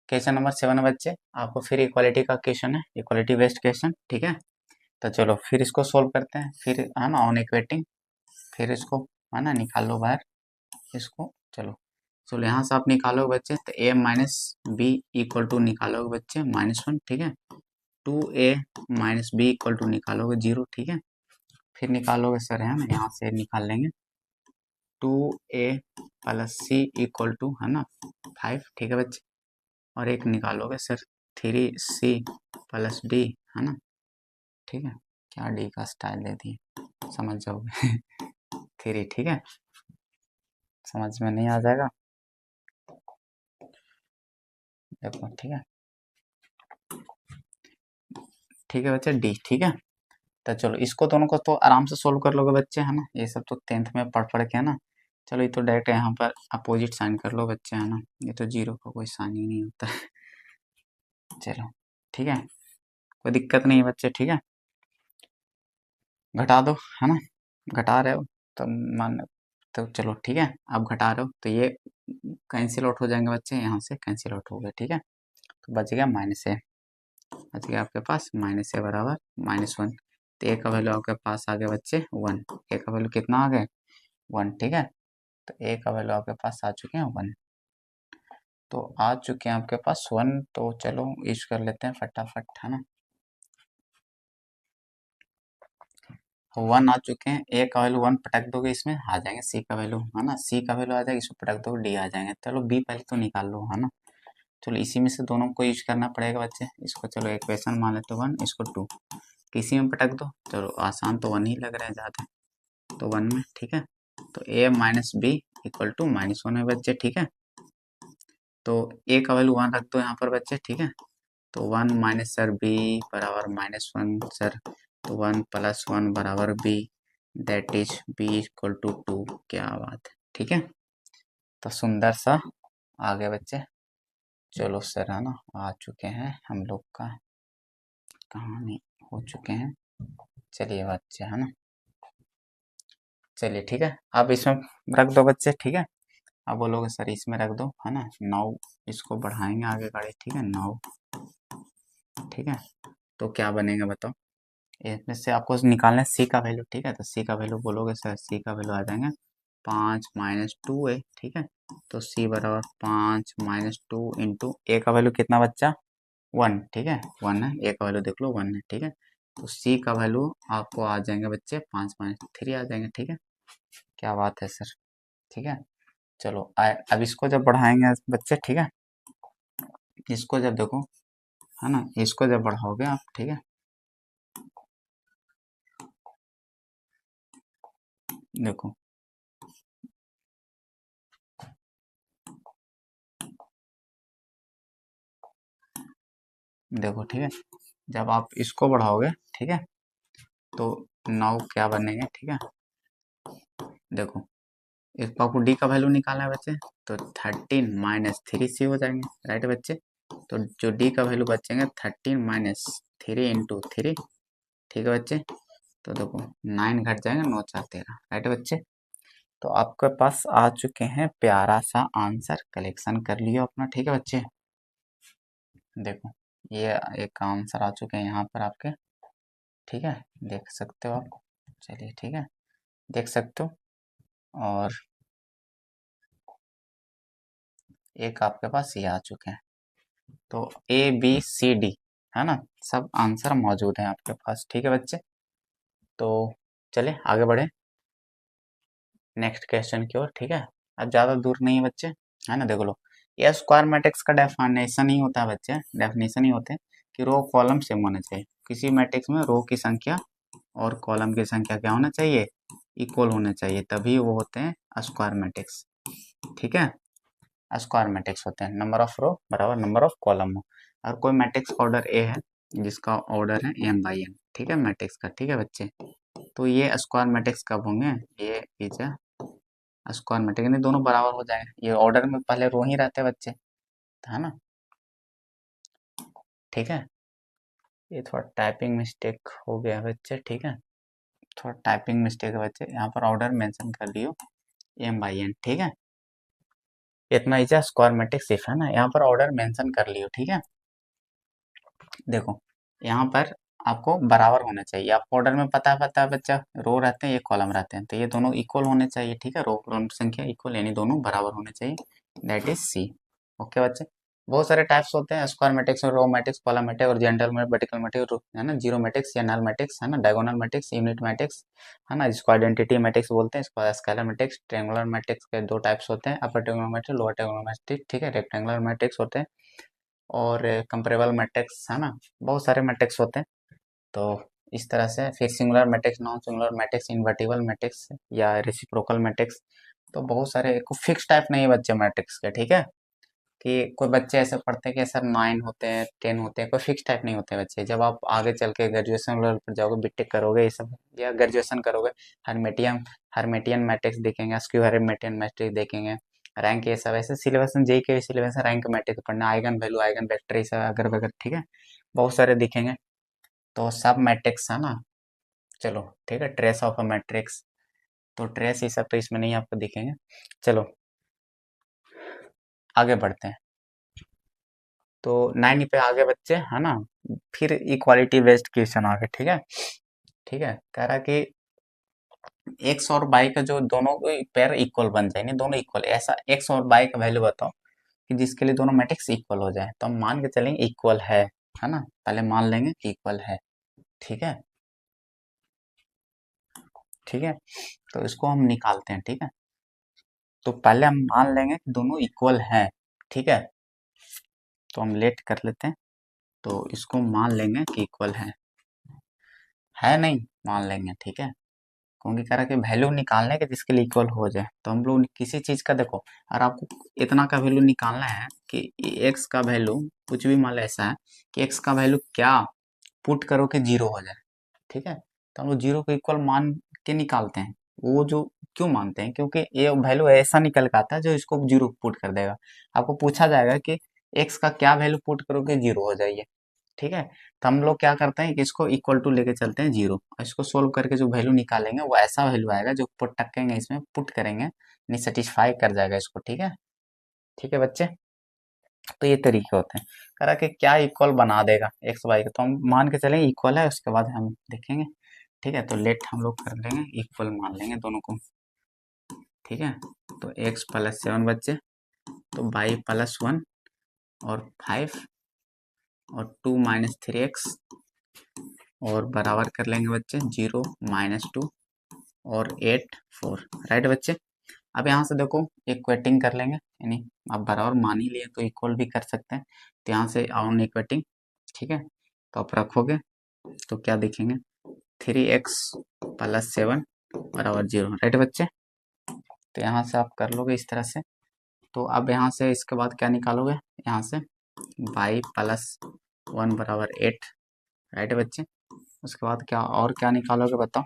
क्वेश्चन नंबर 7 बच्चे, आपको फिर इक्वालिटी का क्वेश्चन है, इक्वालिटी बेस्ड क्वेश्चन। ठीक है, तो चलो फिर इसको सोल्व करते हैं, फिर है ना ऑन इक्वेटिंग, फिर इसको है ना निकाल लो बाहर इसको। चलो चलो यहाँ से आप निकालोगे बच्चे, तो ए माइनस बी इक्वल टू निकालोगे बच्चे -1। ठीक है, 2a-b इक्वल टू निकालोगे 0, ठीक है। फिर निकालोगे सर, है ना, यहाँ से निकाल लेंगे 2a plus c equal to, है ना, 5, ठीक है बच्चे। और एक निकालोगे सर 3c प्लस d, है ना, ठीक है। क्या डी का स्टाइल दे दिए, समझ जाओगे 3, ठीक है। समझ में नहीं आ जाएगा, देखो, ठीक है, ठीक है बच्चे, डी, ठीक है। तो चलो इसको दोनों को तो आराम से सोल्व कर लोगे बच्चे, है ना, ये सब तो 10th में पढ़ पढ़ के, है ना। चलो ये तो डायरेक्ट यहाँ पर अपोजिट साइन कर लो बच्चे, है ना, ये तो जीरो का कोई साइन ही नहीं होता चलो, ठीक है, कोई दिक्कत नहीं है बच्चे, ठीक है। घटा दो, है ना, घटा रहे हो तो मान, तो चलो ठीक है, आप घटा रहे हो तो ये कैंसिल आउट हो जाएंगे बच्चे, यहाँ से कैंसिल आउट हो गए, ठीक है। तो बच गया -a, बच गया आपके पास -a बराबर -1। तो ए का वैल्यू आपके पास आ गया बच्चे 1, ए का वैल्यू कितना आ गया 1, ठीक है। तो ए का वैल्यू आपके पास आ चुके हैं 1, तो आ चुके हैं आपके पास 1। तो चलो यूज कर लेते हैं फटाफट, है ना। 1 आ चुके हैं, ए का वैल्यू 1 पटक दोगे इसमें आ जाएंगे, सी का वैल्यू, है ना, सी का वैल्यू आ जाएगा, इसको पटक दोगे डी आ जाएंगे। चलो बी पहले तो निकाल लो, है ना। चलो इसी में से दोनों को यूज करना पड़ेगा बच्चे, इसको चलो इक्वेशन मान लेते 1, इसको 2, किसी में पटक दो। चलो आसान तो 1 ही लग रहा है ज़्यादा, तो 1 में, ठीक है। तो a minus B equal to -1 है बच्चे, ठीक है। तो a का वैल्यू 1 रख दो यहाँ पर बच्चे, ठीक है। तो 1 माइनस सर b बराबर -1 सर, तो 1 प्लस 1 बराबर b, that is b equal to 2, क्या बात है, ठीक है। तो सुंदर सा आ गए बच्चे, चलो सर, है ना, आ चुके हैं हम लोग का कहानी हो चुके हैं। चलिए बच्चे, है ना, चलिए ठीक है, अब इसमें रख दो बच्चे, ठीक है। अब बोलोगे सर इसमें रख दो, है ना, 9, इसको बढ़ाएंगे आगे गाड़ी, ठीक है, 9, ठीक है। तो क्या बनेगा बताओ, इसमें से आपको निकालना है सी का वैल्यू, ठीक है। तो सी का वैल्यू बोलोगे सर, सी का वैल्यू आ जाएंगे 5 माइनस 2a, ठीक है। तो सी बराबर 5 माइनस 2 इंटू ए का वैल्यू कितना बच्चा 1, ठीक है, 1 है, ए का वैल्यू देख लो 1 है, ठीक है। तो सी का वैल्यू आपको आ जाएंगे बच्चे 5 माइनस 3 आ जाएंगे, ठीक है। क्या बात है सर, ठीक है। चलो अब इसको जब बढ़ाएंगे बच्चे, ठीक है, इसको जब देखो, है ना, इसको जब बढ़ाओगे आप, ठीक है, देखो, देखो, ठीक है, जब आप इसको बढ़ाओगे, ठीक है, तो 9 क्या बनेंगे, ठीक है। देखो, इसको आपको डी का वैल्यू निकालना है बच्चे, तो 13 माइनस 3c हो जाएंगे, राइट बच्चे। तो जो डी का वैल्यू बचेंगे 13 माइनस 3 इंटू 3, ठीक है बच्चे। तो देखो 9 घट जाएंगे, 9 4 13, राइट बच्चे। तो आपके पास आ चुके हैं प्यारा सा आंसर, कलेक्शन कर लियो अपना, ठीक है बच्चे। देखो ये एक आंसर आ चुके हैं यहाँ पर आपके, ठीक है, देख सकते हो आप, चलिए ठीक है, देख सकते हो। और एक आपके पास ये आ चुके हैं, तो ABCD, है ना, सब आंसर मौजूद है आपके पास, ठीक है बच्चे। तो चलिए आगे बढ़े नेक्स्ट क्वेश्चन की ओर, ठीक है। अब ज़्यादा दूर नहीं है बच्चे, है ना, देख लो, ये स्क्वायर मैट्रिक्स का डेफिनेशन ही होता है बच्चे, डेफिनेशन ही होते हैं कि रो कॉलम सेम होने चाहिए। किसी मैट्रिक्स में रो की संख्या और कॉलम की संख्या क्या होना चाहिए, इक्वल होने चाहिए, तभी वो होते हैं स्क्वायर मैट्रिक्स, ठीक है। स्क्वायर मैट्रिक्स होते हैं, नंबर ऑफ रो बराबर नंबर ऑफ कॉलम हो। और कोई मैट्रिक्स ऑर्डर ए है जिसका ऑर्डर है m/n, ठीक है, मैट्रिक्स का, ठीक है बच्चे। तो ये स्क्वायर मैट्रिक्स कब होंगे, ये इज स्क्वायर मैट्रिक्स, यानी दोनों बराबर हो जाएंगे, ये ऑर्डर में पहले रो ही रहते हैं बच्चे, है ना, ठीक है। ये थोड़ा टाइपिंग मिस्टेक हो गया बच्चे, ठीक है, थोड़ा टाइपिंग मिस्टेक है बच्चे, यहाँ पर ऑर्डर मेंशन कर दियो m/n, ठीक है। इतना ही स्क्वायर मैट्रिक्स सिर्फ, है ना, यहाँ पर ऑर्डर मेंशन कर लियो, ठीक है। देखो यहाँ पर आपको बराबर होना चाहिए, आपको ऑर्डर में पता है बच्चा, रो रहते हैं ये कॉलम रहते हैं, तो ये दोनों इक्वल होने चाहिए, ठीक है, रो कॉलम संख्या इक्वल, यानी दोनों बराबर होने चाहिए, दैट इज सी, ओके बच्चे। बहुत सारे टाइप्स होते हैं, square matrix, row matrix, column matrix और जनरल मैट्रिक्स, वर्टिकल मैट्रिक्स, है ना, जीरो मैट्रिक्स या नल मैट्रिक्स, है ना, डायगोनल मैट्रिक्स, यूनिट मैट्रिक्स, है ना, जिसको आइडेंटिटी मैट्रिक्स बोलते हैं, इसको स्केलर मैट्रिक्स। ट्रायंगुलर मैट्रिक्स के दो टाइप्स होते हैं, upper triangular matrix, lower triangular matrix, ठीक है, रेक्टेंगुलर मैट्रिक्स होते हैं और कंपेरेबल मैट्रिक्स, है ना, बहुत सारे मैट्रिक्स होते हैं। तो इस तरह से फिर singular matrix, non singular matrix, invertible matrix या रेसिप्रोकल मैट्रिक्स। तो बहुत सारे, को फिक्स टाइप नहीं है बच्चे मैट्रिक्स के, ठीक है, कि कोई बच्चे ऐसे पढ़ते हैं कि सर 9 होते हैं, 10 होते हैं, कोई फिक्स टाइप नहीं होते बच्चे। जब आप आगे चल के ग्रेजुएशन लेवल पर जाओगे, बीटेक करोगे ये सब, या ग्रेजुएशन करोगे, हर्मेटियन हर्मेटियन मैट्रिक्स देखेंगे, स्क्यू हर्मेटियन मैट्रिक्स देखेंगे, रैंक, ये सब ऐसे सिलेबस में, जेई के सिलेबस में रैंक मैट्रिक्स पढ़ना, आइगन वैल्यू, आइगन वेक्टर, ये सब अगर वगैरह, ठीक है, बहुत सारे दिखेंगे। तो सब मैट्रिक्स है ना, चलो ठीक है, ट्रेस ऑफ अ मैट्रिक्स, तो ट्रेस ये सब तो इसमें नहीं आपको दिखेंगे। चलो आगे बढ़ते हैं। तो 9 पे आगे बच्चे, है ना, फिर इक्वालिटी बेस्ड क्वेश्चन आ गए, ठीक है, ठीक है, कह रहा कि एक्स और वाई का जो दोनों पेयर इक्वल बन जाए, नहीं दोनों इक्वल, ऐसा एक्स और वाई का वैल्यू बताओ कि जिसके लिए दोनों मैट्रिक्स इक्वल हो जाए। तो हम मान के चलेंगे इक्वल है ना, पहले मान लेंगे कि इक्वल है, ठीक है, ठीक है, तो इसको हम निकालते हैं, ठीक है, तो पहले हम मान लेंगे कि दोनों इक्वल है, ठीक है, तो हम लेट कर लेते हैं, तो इसको मान लेंगे कि इक्वल है नहीं, मान लेंगे, ठीक है, क्योंकि कह रहा है कि वैल्यू निकालने के जिसके लिए इक्वल हो जाए। तो हम लोग किसी चीज का देखो, और आपको इतना का वैल्यू निकालना है कि एक्स का वैल्यू, कुछ भी मान लो ऐसा है कि एक्स का वैल्यू क्या पुट करो कि जीरो हो जाए, ठीक है, तो हम लोग जीरो को इक्वल मान के निकालते हैं। वो जो क्यों मानते हैं, क्योंकि ये वैल्यू ऐसा निकल के आता है जो इसको जीरो पुट कर देगा। आपको पूछा जाएगा कि एक्स का क्या वैल्यू पुट करोगे जीरो हो जाइए, ठीक है, तो हम लोग क्या करते हैं कि इसको इक्वल टू लेके चलते हैं जीरो, और इसको सोल्व करके जो वैल्यू निकालेंगे वो ऐसा वैल्यू आएगा जो पुट टकेंगे, इसमें पुट करेंगे, नहीं सेटिस्फाई कर जाएगा इसको, ठीक है, ठीक है बच्चे। तो ये तरीके होते हैं, कह रहा कि क्या इक्वल बना देगा एक्स वाई का, तो हम मान के चलेंगे इक्वल है, उसके बाद हम देखेंगे, ठीक है, तो लेट हम लोग कर लेंगे, इक्वल मान लेंगे दोनों को, ठीक है, तो एक्स प्लस 7 बच्चे, तो वाई प्लस 1 और 5 और 2 माइनस 3x और बराबर कर लेंगे बच्चे 0 -2 और 8 4, राइट बच्चे। अब यहाँ से देखो इक्वेटिंग कर लेंगे, यानी आप बराबर मान ही लिए तो इक्वल भी कर सकते हैं, तो यहाँ से ऑन इक्वेटिंग, ठीक है, तो आप रखोगे तो क्या दिखेंगे, 3x प्लस 7 बराबर 0, राइट बच्चे। तो यहाँ से आप कर लोगे इस तरह से। तो अब यहाँ से इसके बाद क्या निकालोगे, यहाँ से y प्लस 1 बराबर 8, राइट बच्चे। उसके बाद क्या और क्या निकालोगे बताओ,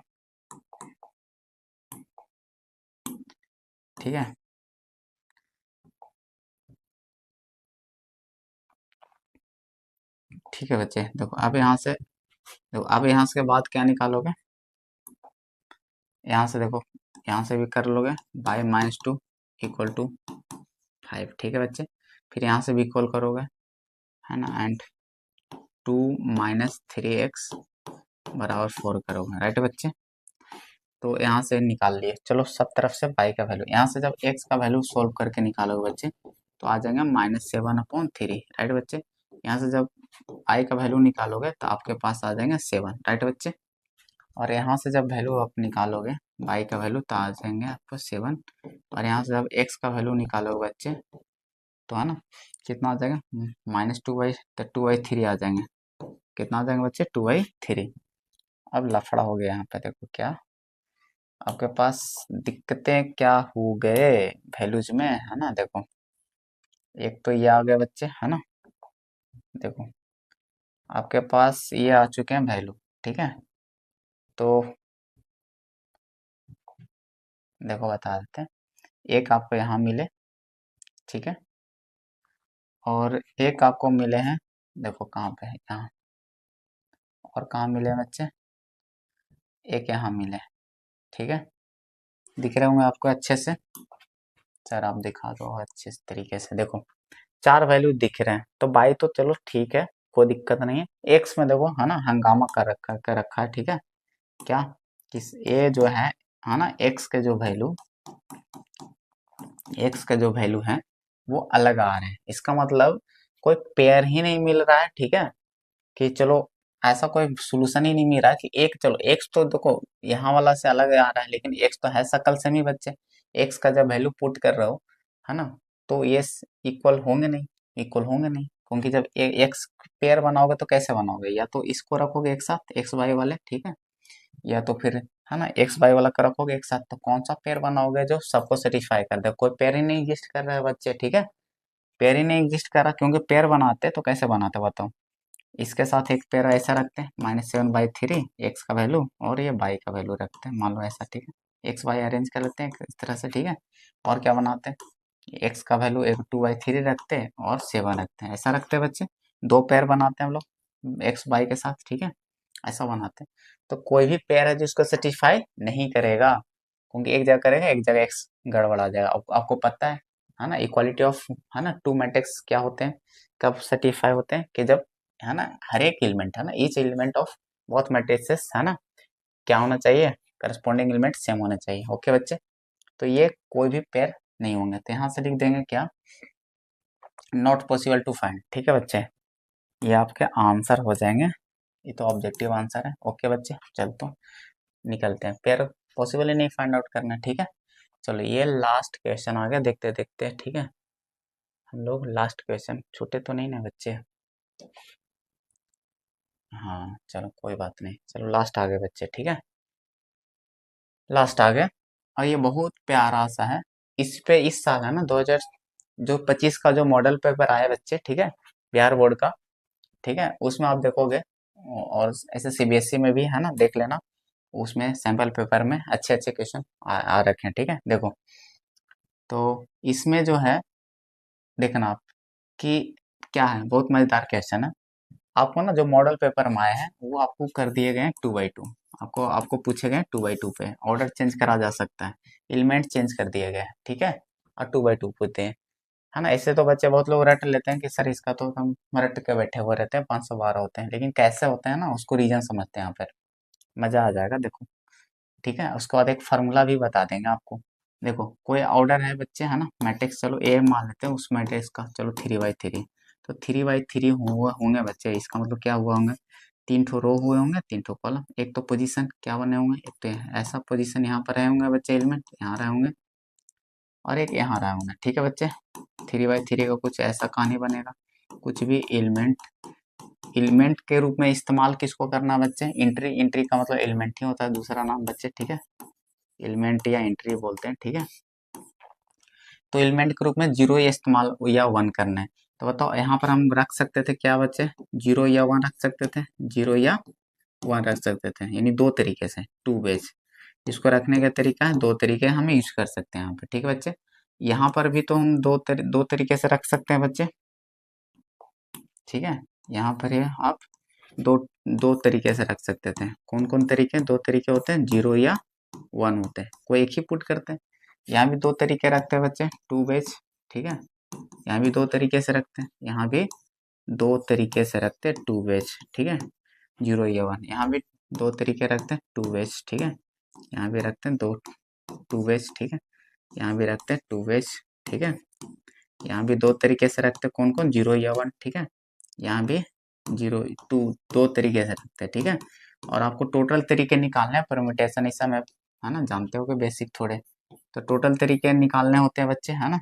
ठीक है, ठीक है बच्चे। देखो अब यहाँ से, देखो अब यहाँ से के बाद क्या निकालोगे, यहाँ से देखो, यहाँ से भी कर लोगे बाई -2 इक्वल टू 5, ठीक है बच्चे। फिर यहाँ से भी इक्वल करोगे, है ना, एंड 2 माइनस 3x बराबर 4 करोगे, राइट बच्चे। तो यहाँ से निकाल लिए, चलो सब तरफ से पाई का वैल्यू, यहाँ से जब x का वैल्यू सोल्व करके निकालोगे बच्चे तो आ जाएंगे -7/3, राइट बच्चे। यहाँ से जब i का वैल्यू निकालोगे तो आपके पास आ जाएंगे 7, राइट बच्चे। और यहाँ से जब वैल्यू आप निकालोगे y का वैल्यू तो आ जाएंगे आपको 7, और यहाँ से जब x का वैल्यू निकालोगे बच्चे तो है ना कितना आ जाएगा, -2y, तो 2/3 आ जाएंगे, कितना आ जाएंगे बच्चे 2/3। अब लफड़ा हो गया यहाँ पे, देखो क्या आपके पास दिक्कतें क्या हो गए वैल्यूज में, है ना, देखो एक तो ये आ गया बच्चे, है ना, देखो आपके पास ये आ चुके हैं वैल्यू, ठीक है, तो देखो बता देते हैं, एक आपको यहाँ मिले, ठीक है, और एक आपको मिले हैं, देखो कहाँ पे है, यहाँ, और कहाँ मिले हैं बच्चे, एक यहाँ मिले हैं, ठीक है, दिख रहे होंगे आपको अच्छे से, सर आप दिखा दो अच्छे तरीके से, देखो चार वैल्यू दिख रहे हैं, तो बाई तो चलो ठीक है, कोई दिक्कत नहीं है। एक्स में देखो है ना हंगामा कर रखा है, ठीक है, क्या किस ये जो है ना, एक्स के जो वैल्यू है वो अलग आ रहे हैं, इसका मतलब कोई पेयर ही नहीं मिल रहा है, ठीक है, कि चलो ऐसा कोई सोल्यूशन ही नहीं मिल रहा कि एक, चलो एक्स तो देखो यहाँ वाला से अलग आ रहा है, लेकिन एक्स तो है सकल से ही बच्चे। एक्स का जब वैल्यू पुट कर रहे हो, है ना, तो ये इक्वल होंगे नहीं, इक्वल होंगे नहीं, क्योंकि जब एक्स पेयर बनाओगे तो कैसे बनाओगे, या तो इसको रखोगे एक साथ एक्स वाई वाले, ठीक है, या तो फिर, है ना, एक्स वाई वाला का रखोगे एक साथ, तो कौन सा पेयर बनाओगे जो सबको सेटिस्फाई कर दे। कोई पेयर ही नहीं एग्जिस्ट कर रहा है बच्चे, ठीक है, पेयर ही नहीं एग्जिस्ट कर रहा, क्योंकि पेयर बनाते तो कैसे बनाते बताओ, इसके साथ एक पेयर ऐसा रखते हैं -7/3 एक्स का वैल्यू, और ये वाई का वैल्यू रखते हैं, मान लो ऐसा, ठीक है, एक्स वाई अरेंज कर लेते हैं इस तरह से, ठीक है। और क्या बनाते हैं, एक्स का वैल्यू एक 2/3 रखते हैं और 7 रखते हैं, ऐसा रखते हैं बच्चे, दो पेयर बनाते हैं हम लोग एक्स वाई के साथ, ठीक है, ऐसा बनाते हैं। तो कोई भी पेयर है जिसको सेटिस्फाई नहीं करेगा, क्योंकि एक जगह करेगा एक जगह एक्स गड़बड़ा जाएगा। आपको पता है ना, इक्वालिटी ऑफ, है ना, टू मैट्रिक्स क्या होते हैं, कब सेटिस्फाई होते हैं, कि जब, है ना, हर एक एलिमेंट, है ना, each element of both matrices, है ना, क्या होना चाहिए, करस्पॉन्डिंग एलिमेंट सेम होना चाहिए। ओके बच्चे, तो ये कोई भी पेयर नहीं होंगे, तो यहाँ से लिख देंगे क्या, नॉट पॉसिबल टू फाइंड, ठीक है बच्चे, ये आपके आंसर हो जाएंगे, ये तो ऑब्जेक्टिव आंसर है। ओके बच्चे, चल तो निकलते हैं, पेयर पॉसिबल ही नहीं फाइंड आउट करना, ठीक है। चलो ये लास्ट क्वेश्चन आ गया, देखते देखते, ठीक है, हम लोग लास्ट क्वेश्चन, छूटे तो नहीं ना बच्चे, हाँ चलो कोई बात नहीं, चलो लास्ट आ गए बच्चे, ठीक है, लास्ट आ गए, और ये बहुत प्यारा सा है, इस पे इस साल, है ना, 2000 जो 25 का जो मॉडल पेपर आया बच्चे, ठीक है, बिहार बोर्ड का, ठीक है, उसमें आप देखोगे, और ऐसे सीबीएसई में भी, है ना, देख लेना, उसमें सैंपल पेपर में अच्छे अच्छे क्वेश्चन आ रखे हैं, ठीक है, देखो, तो इसमें जो है, देखना आप कि क्या है, बहुत मजेदार क्वेश्चन है। आपको ना जो मॉडल पेपर में आए हैं वो आपको कर दिए गए हैं 2/2, आपको आपको पूछे गए 2/2 पे, ऑर्डर चेंज करा जा सकता है, एलिमेंट चेंज कर दिए गए हैं, ठीक है, और 2/2 पूछते हैं, है ना। ऐसे तो बच्चे बहुत लोग रट लेते हैं कि सर इसका तो हम रट के बैठे हुए रहते हैं, 512 होते हैं, लेकिन कैसे होते हैं ना, उसको रीजन समझते हैं यहाँ पर, मजा आ जाएगा, देखो, ठीक है। उसके बाद एक फार्मूला भी बता देंगे आपको। देखो कोई ऑर्डर है बच्चे, है ना, मैट्रिक्स, चलो ए मान लेते हैं, उस मैट्रिक्स का चलो 3/3, तो 3/3 हुआ होंगे बच्चे, इसका मतलब क्या हुआ होंगे, 3 ठो रो हुए होंगे, 3 ठो कॉलम, एक तो पोजीशन क्या बने होंगे, एक तो ऐसा पोजीशन यहाँ पर रहे होंगे बच्चे, एलिमेंट यहाँ रहे होंगे, और एक यहाँ रहे होंगे, ठीक है बच्चे। 3/3 का कुछ ऐसा कहानी बनेगा, कुछ भी एलिमेंट, एलिमेंट के रूप में इस्तेमाल किसको करना बच्चे, एंट्री, एंट्री का मतलब एलिमेंट ही होता है, दूसरा नाम बच्चे, ठीक है, एलिमेंट या एंट्री बोलते हैं, ठीक है। तो एलिमेंट के रूप में जीरो या इस्तेमाल या 1 करना है, तो बताओ यहाँ पर हम रख सकते थे क्या बच्चे, जीरो या 1 रख सकते थे, जीरो या 1 रख सकते थे, यानी दो तरीके से, टू बेज, इसको रखने का तरीका है, दो तरीके हम यूज कर सकते हैं यहाँ पे, ठीक है बच्चे। यहाँ पर भी तो हम दो तरीके से रख सकते हैं बच्चे, ठीक है, यहाँ पर ये आप दो दो तरीके से रख सकते थे, कौन कौन तरीके, दो तरीके होते हैं, जीरो या 1 होते हैं, कोई एक ही पुट करते हैं। यहाँ भी दो तरीके रखते हैं बच्चे, टू बेज, ठीक है, यहाँ भी दो तरीके से रखते हैं, यहाँ भी दो तरीके से रखते हैं टू बेज, ठीक है, जीरो या 1, यहाँ भी दो तरीके रखते हैं टू बेज, ठीक है, यहाँ भी रखते हैं दो टू बेज, ठीक है, यहाँ भी रखते हैं टू बेज, ठीक है, यहाँ भी दो तरीके से रखते हैं, कौन कौन, जीरो या 1, ठीक है, यहाँ भी जीरो टू, दो तरीके से रखते हैं, ठीक है। और आपको टोटल तरीके निकालने हैं, परम्यूटेशन इस समय, है ना, जानते हो कि बेसिक थोड़े, तो टोटल तरीके निकालने होते हैं बच्चे, है ना,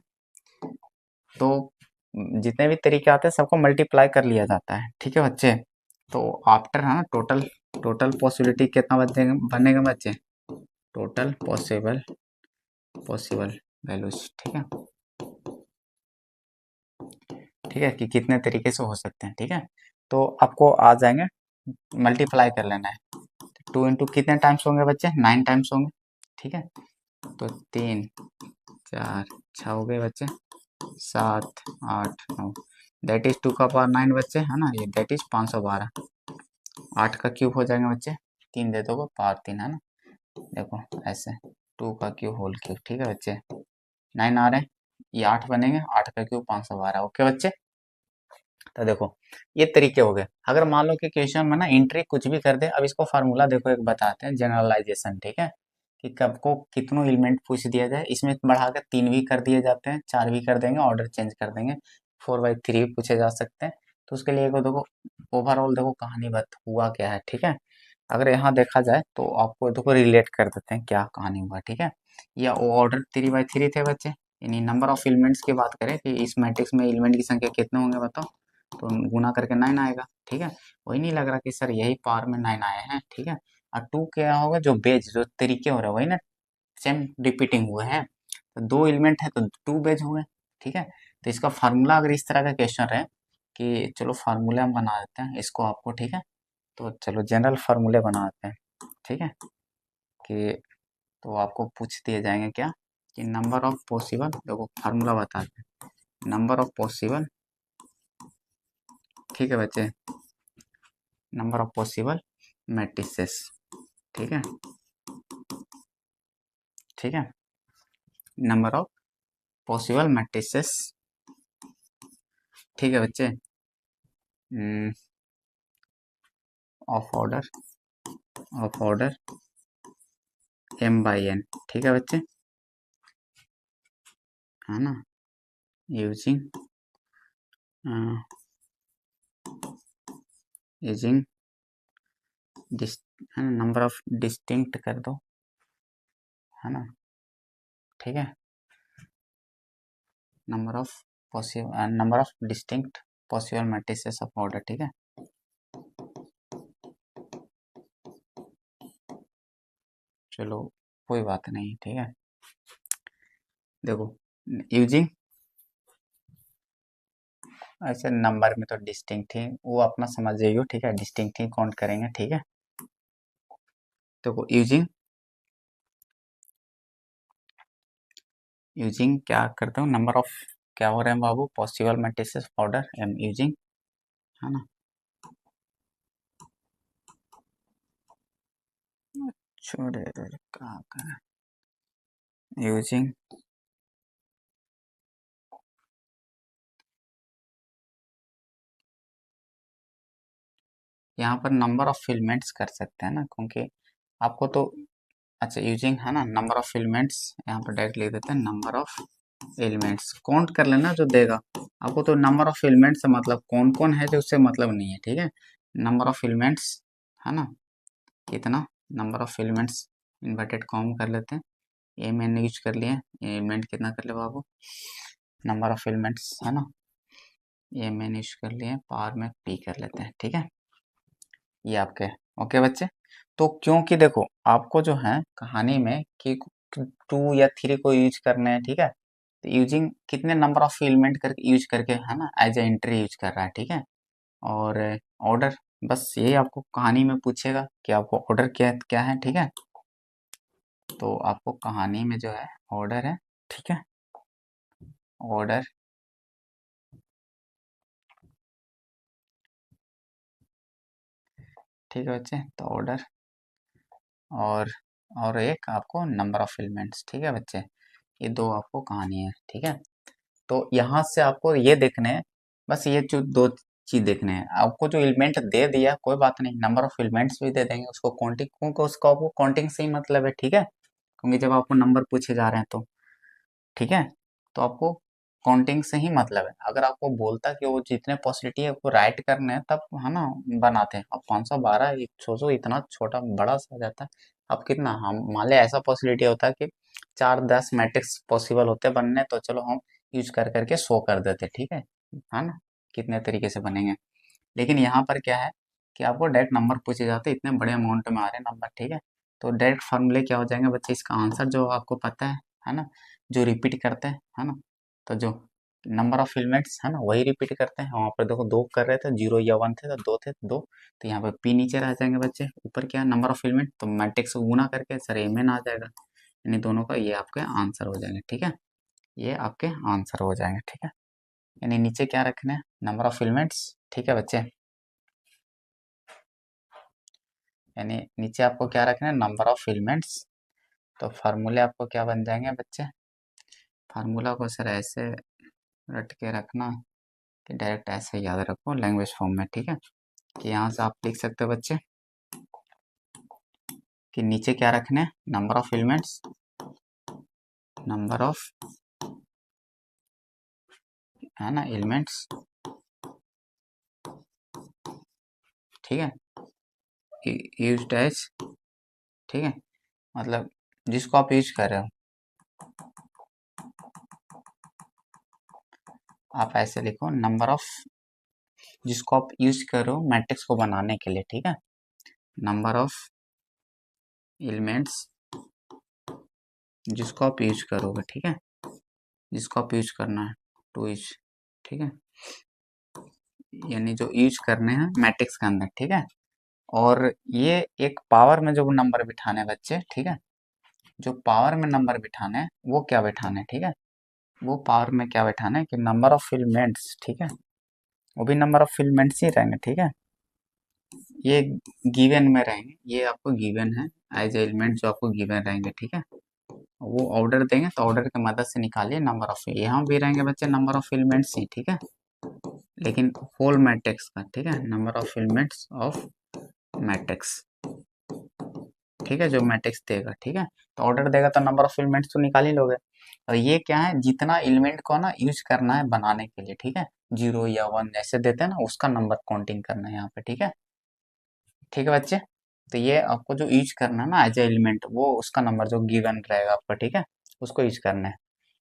तो जितने भी तरीके आते हैं सबको मल्टीप्लाई कर लिया जाता है, ठीक है बच्चे। तो आफ्टर, है ना, टोटल टोटल पॉसिबिलिटी कितना बचेगा, बनेगा बच्चे, टोटल पॉसिबल पॉसिबल वैल्यूज, ठीक है, ठीक है, कि कितने तरीके से हो सकते हैं, ठीक है, तो आपको आ जाएंगे, मल्टीप्लाई कर लेना है, 2 इंटू कितने टाइम्स होंगे बच्चे, 9 टाइम्स होंगे, ठीक है, तो 3 4 6 हो गए बच्चे, 7 8 9, दैट इज 2 का पावर 9 बच्चे, है ना, ये दैट इज 512, 8 का क्यूब हो जाएंगे बच्चे, 3 दे दोगे पावर 3, है ना, देखो ऐसे, 2 का क्यूब होल क्यूब, ठीक है बच्चे, 9 आ रहे हैं, ये 8 बनेंगे, 8 का क्यूब 512, ओके बच्चे। तो देखो ये तरीके हो गए, अगर मान लो कि क्वेश्चन में ना एंट्री कुछ भी कर दे, अब इसको फार्मूला देखो एक बताते हैं, जनरलाइजेशन, ठीक है, कि कब को कितनों एलिमेंट पूछ दिया जाए, इसमें बढ़ा के 3 भी कर दिए जाते हैं, 4 भी कर देंगे, ऑर्डर चेंज कर देंगे, 4/3 पूछे जा सकते हैं। तो उसके लिए देखो ओवरऑल देखो कहानी बत हुआ क्या है, ठीक है। अगर यहाँ देखा जाए तो आपको देखो रिलेट कर देते हैं क्या कहानी हुआ, ठीक है। या ऑर्डर 3/3 थे बच्चे, यानी नंबर ऑफ एलिमेंट्स की बात करें कि इस मैट्रिक्स में एलिमेंट की संख्या कितने होंगे बताओ, तो गुना करके 9 आएगा, ठीक है। वही नहीं लग रहा कि सर यही पावर में 9 आए हैं, ठीक है। और 2 क्या होगा, जो बेज जो तरीके हो रहे हैं वही ना, सेम रिपीटिंग हुए हैं। तो 2 एलिमेंट है तो 2 बेज हुए, ठीक है। तो इसका फार्मूला अगर इस तरह का क्वेश्चन रहे कि चलो फार्मूले हम बना देते हैं इसको आपको, ठीक है। तो चलो जनरल फार्मूले बना देते हैं, ठीक है। कि तो आपको पूछ दिए जाएंगे क्या कि नंबर ऑफ पॉसिबल, देखो फार्मूला बताते हैं, नंबर ऑफ पॉसिबल, ठीक है बच्चे, नंबर ऑफ पॉसिबल मैट्रिसेस, ठीक है, ठीक है। नंबर ऑफ पॉसिबल मैट्रिसेस, ठीक है बच्चे, of order, of order m/n, ठीक है बच्चे, है ना, using using number of distinct कर दो, है ना, ठीक है, number of possible, number of distinct possible matrices of order, ठीक है। चलो कोई बात नहीं, ठीक है। देखो यूजिंग, ऐसे नंबर में तो डिस्टिंक्ट ही वो अपना समझ जाइयो, ठीक है, डिस्टिंक्ट ही काउंट करेंगे, ठीक है। देखो यूजिंग, यूजिंग क्या करता हूँ, नंबर ऑफ क्या हो रहे हैं बाबू, possible matrices order M using, है ना, छोड़े कहाँ का, यूजिंग यहाँ पर नंबर ऑफ फिल्मेंट्स कर सकते हैं ना, क्योंकि आपको तो अच्छा यूजिंग है ना, नंबर ऑफ फिल्मेंट्स यहाँ पर डायरेक्ट लिख देते हैं, नंबर ऑफ एलिमेंट्स काउंट कर लेना जो देगा आपको, तो नंबर ऑफ एलिमेंट्स से मतलब कौन कौन है जो उससे मतलब नहीं है, ठीक है। नंबर ऑफ एलिमेंट्स, है ना, कितना, number of elements inverted com कर लेते हैं, ए मैंने यूज कर लिया, एलिमेंट कितना कर ले बाबू, नंबर ऑफ एलिमेंट्स, है ना, ये मैंने यूज कर लिया, पावर में पी कर लेते हैं, ठीक है। ये आपके ओके बच्चे। तो क्योंकि देखो आपको जो है कहानी में कि 2 या 3 को यूज करने हैं, ठीक है। तो यूजिंग कितने नंबर ऑफ एलिमेंट करके यूज करके, है ना, एज ए एंट्री यूज कर रहा है, ठीक है। और ऑर्डर, बस यही आपको कहानी में पूछेगा कि आपको ऑर्डर क्या क्या है, ठीक है। तो आपको कहानी में जो है ऑर्डर है, ठीक है, ऑर्डर, ठीक है बच्चे, तो ऑर्डर और और एक आपको नंबर ऑफ एलिमेंट्स, ठीक है बच्चे, ये 2 आपको कहानी है, ठीक है। तो यहाँ से आपको ये देखने हैं, बस ये जो 2 चीज देखने हैं, आपको जो एलिमेंट दे दिया कोई बात नहीं, नंबर ऑफ एलिमेंट्स भी दे देंगे उसको काउंटिंग, क्योंकि उसको आपको काउंटिंग से ही मतलब है, ठीक है। क्योंकि जब आपको नंबर पूछे जा रहे हैं तो, ठीक है, तो आपको काउंटिंग से ही मतलब है। अगर आपको बोलता कि वो जितने पॉसिबिलिटी है वो राइट करने हैं तब, है ना, बनाते हैं। अब 512 सोचो इतना छोटा बड़ा सा हो जाता है। अब कितना हम मान ले ऐसा पॉसिबिलिटी होता है कि 4-10 मैट्रिक्स पॉसिबल होते बनने, तो चलो हम यूज कर करके शो कर देते, ठीक है ना, कितने तरीके से बनेंगे। लेकिन यहाँ पर क्या है कि आपको डायरेक्ट नंबर पूछे जाते हैं, इतने बड़े अमाउंट में आ रहे हैं नंबर, ठीक है। तो डायरेक्ट फॉर्मूले क्या हो जाएंगे बच्चे, इसका आंसर जो आपको पता है ना, जो रिपीट करते हैं, है ना, तो जो नंबर ऑफ एलिमेंट्स है ना वही रिपीट करते हैं। वहाँ पर देखो 2 कर रहे थे, 0 या 1 थे तो 2 थे 2, तो यहाँ पर पी नीचे रह जाएंगे बच्चे, ऊपर क्या है नंबर ऑफ एलिमेंट, तो मैट्रिक्स को गुना करके सर एम एन आ जाएगा, यानी दोनों का ये आपके आंसर हो जाएंगे, ठीक है। ये आपके आंसर हो जाएंगे, ठीक है। यानी नीचे क्या रखना है, नंबर ऑफ एलिमेंट्स, ठीक है बच्चे, यानी नीचे आपको क्या रखना है, नंबर ऑफ एलिमेंट्स। तो फार्मूले आपको क्या बन जाएंगे बच्चे, फार्मूला को सर ऐसे रट के रखना कि डायरेक्ट ऐसे याद रखो लैंग्वेज फॉर्म में, ठीक है। कि यहाँ से आप लिख सकते हो बच्चे कि नीचे क्या रखने हैं, number of elements, number of है ना, एलिमेंट्स, ठीक है, यूज्ड एज, ठीक है, मतलब जिसको आप यूज कर रहे हो, आप ऐसे लिखो नंबर ऑफ, जिसको आप यूज कर रहे हो मैट्रिक्स को बनाने के लिए, ठीक है, नंबर ऑफ एलिमेंट्स जिसको आप यूज करोगे, ठीक है, जिसको आप यूज करना है टू यूज, ठीक है, यानी जो यूज करने हैं मैट्रिक्स के अंदर, ठीक है, और ये एक पावर में जो नंबर बिठाने हैं बच्चे, ठीक है, जो पावर में नंबर बिठाने हैं वो क्या बिठाने हैं, ठीक है, वो पावर में क्या बिठाना है कि नंबर ऑफ फिल्मेंट्स, ठीक है, वो भी नंबर ऑफ फिल्मेंट्स ही रहेंगे, ठीक है, ये गिवन में रहेंगे, ये आपको गिवन है एज एलिमेंट जो आपको गिवन रहेंगे, ठीक है, वो ऑर्डर देंगे तो ऑर्डर की मदद से निकालिए नंबर ऑफ, यहाँ भी रहेंगे बच्चे नंबर ऑफ फिल्मेंट्स ही, ठीक है, लेकिन होल मैट्रिक्स का, ठीक है, नंबर ऑफ फिल्मेंट्स ऑफ मैट्रिक्स, ठीक है, जो मैट्रिक्स देगा, ठीक है, तो ऑर्डर देगा तो नंबर ऑफ फिल्मेंट्स तो निकाल ही लोगे, और ये क्या है, जितना एलिमेंट को ना यूज करना है बनाने के लिए, ठीक है, 0 या 1 जैसे देते हैं ना, उसका नंबर काउंटिंग करना है यहाँ पे, ठीक है बच्चे, तो ये आपको जो यूज करना है ना एज ए एलिमेंट, वो उसका नंबर जो गिवन रहेगा आपका, ठीक है, उसको यूज करना है,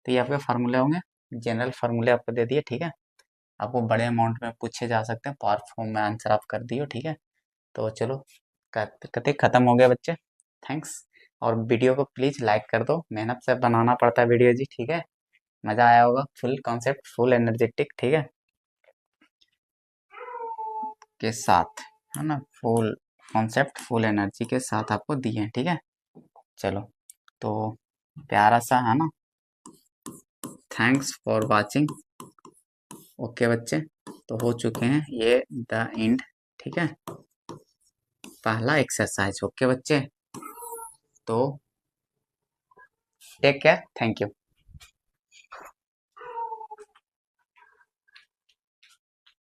तो ये आपके फार्मूले होंगे, जनरल फार्मूले आपको दे दिए, ठीक है, आपको बड़े अमाउंट में पूछे जा सकते हैं, पावर फॉर्म में आंसर आप कर दियो, ठीक है, तो चलो कते खत्म हो गया बच्चे, थैंक्स, और वीडियो को प्लीज लाइक कर दो, मेहनत से बनाना पड़ता है वीडियो जी, ठीक है, मजा आया होगा, फुल कॉन्सेप्ट फुल एनर्जेटिक, ठीक है, के साथ, है ना, फुल कॉन्सेप्ट फुल एनर्जी के साथ आपको दिए हैं, ठीक है, चलो, तो प्यारा सा है ना, थैंक्स फॉर वाचिंग, ओके बच्चे, तो हो चुके हैं ये द एंड, ठीक है, पहला एक्सरसाइज, ओके बच्चे, तो टेक केयर, थैंक यू।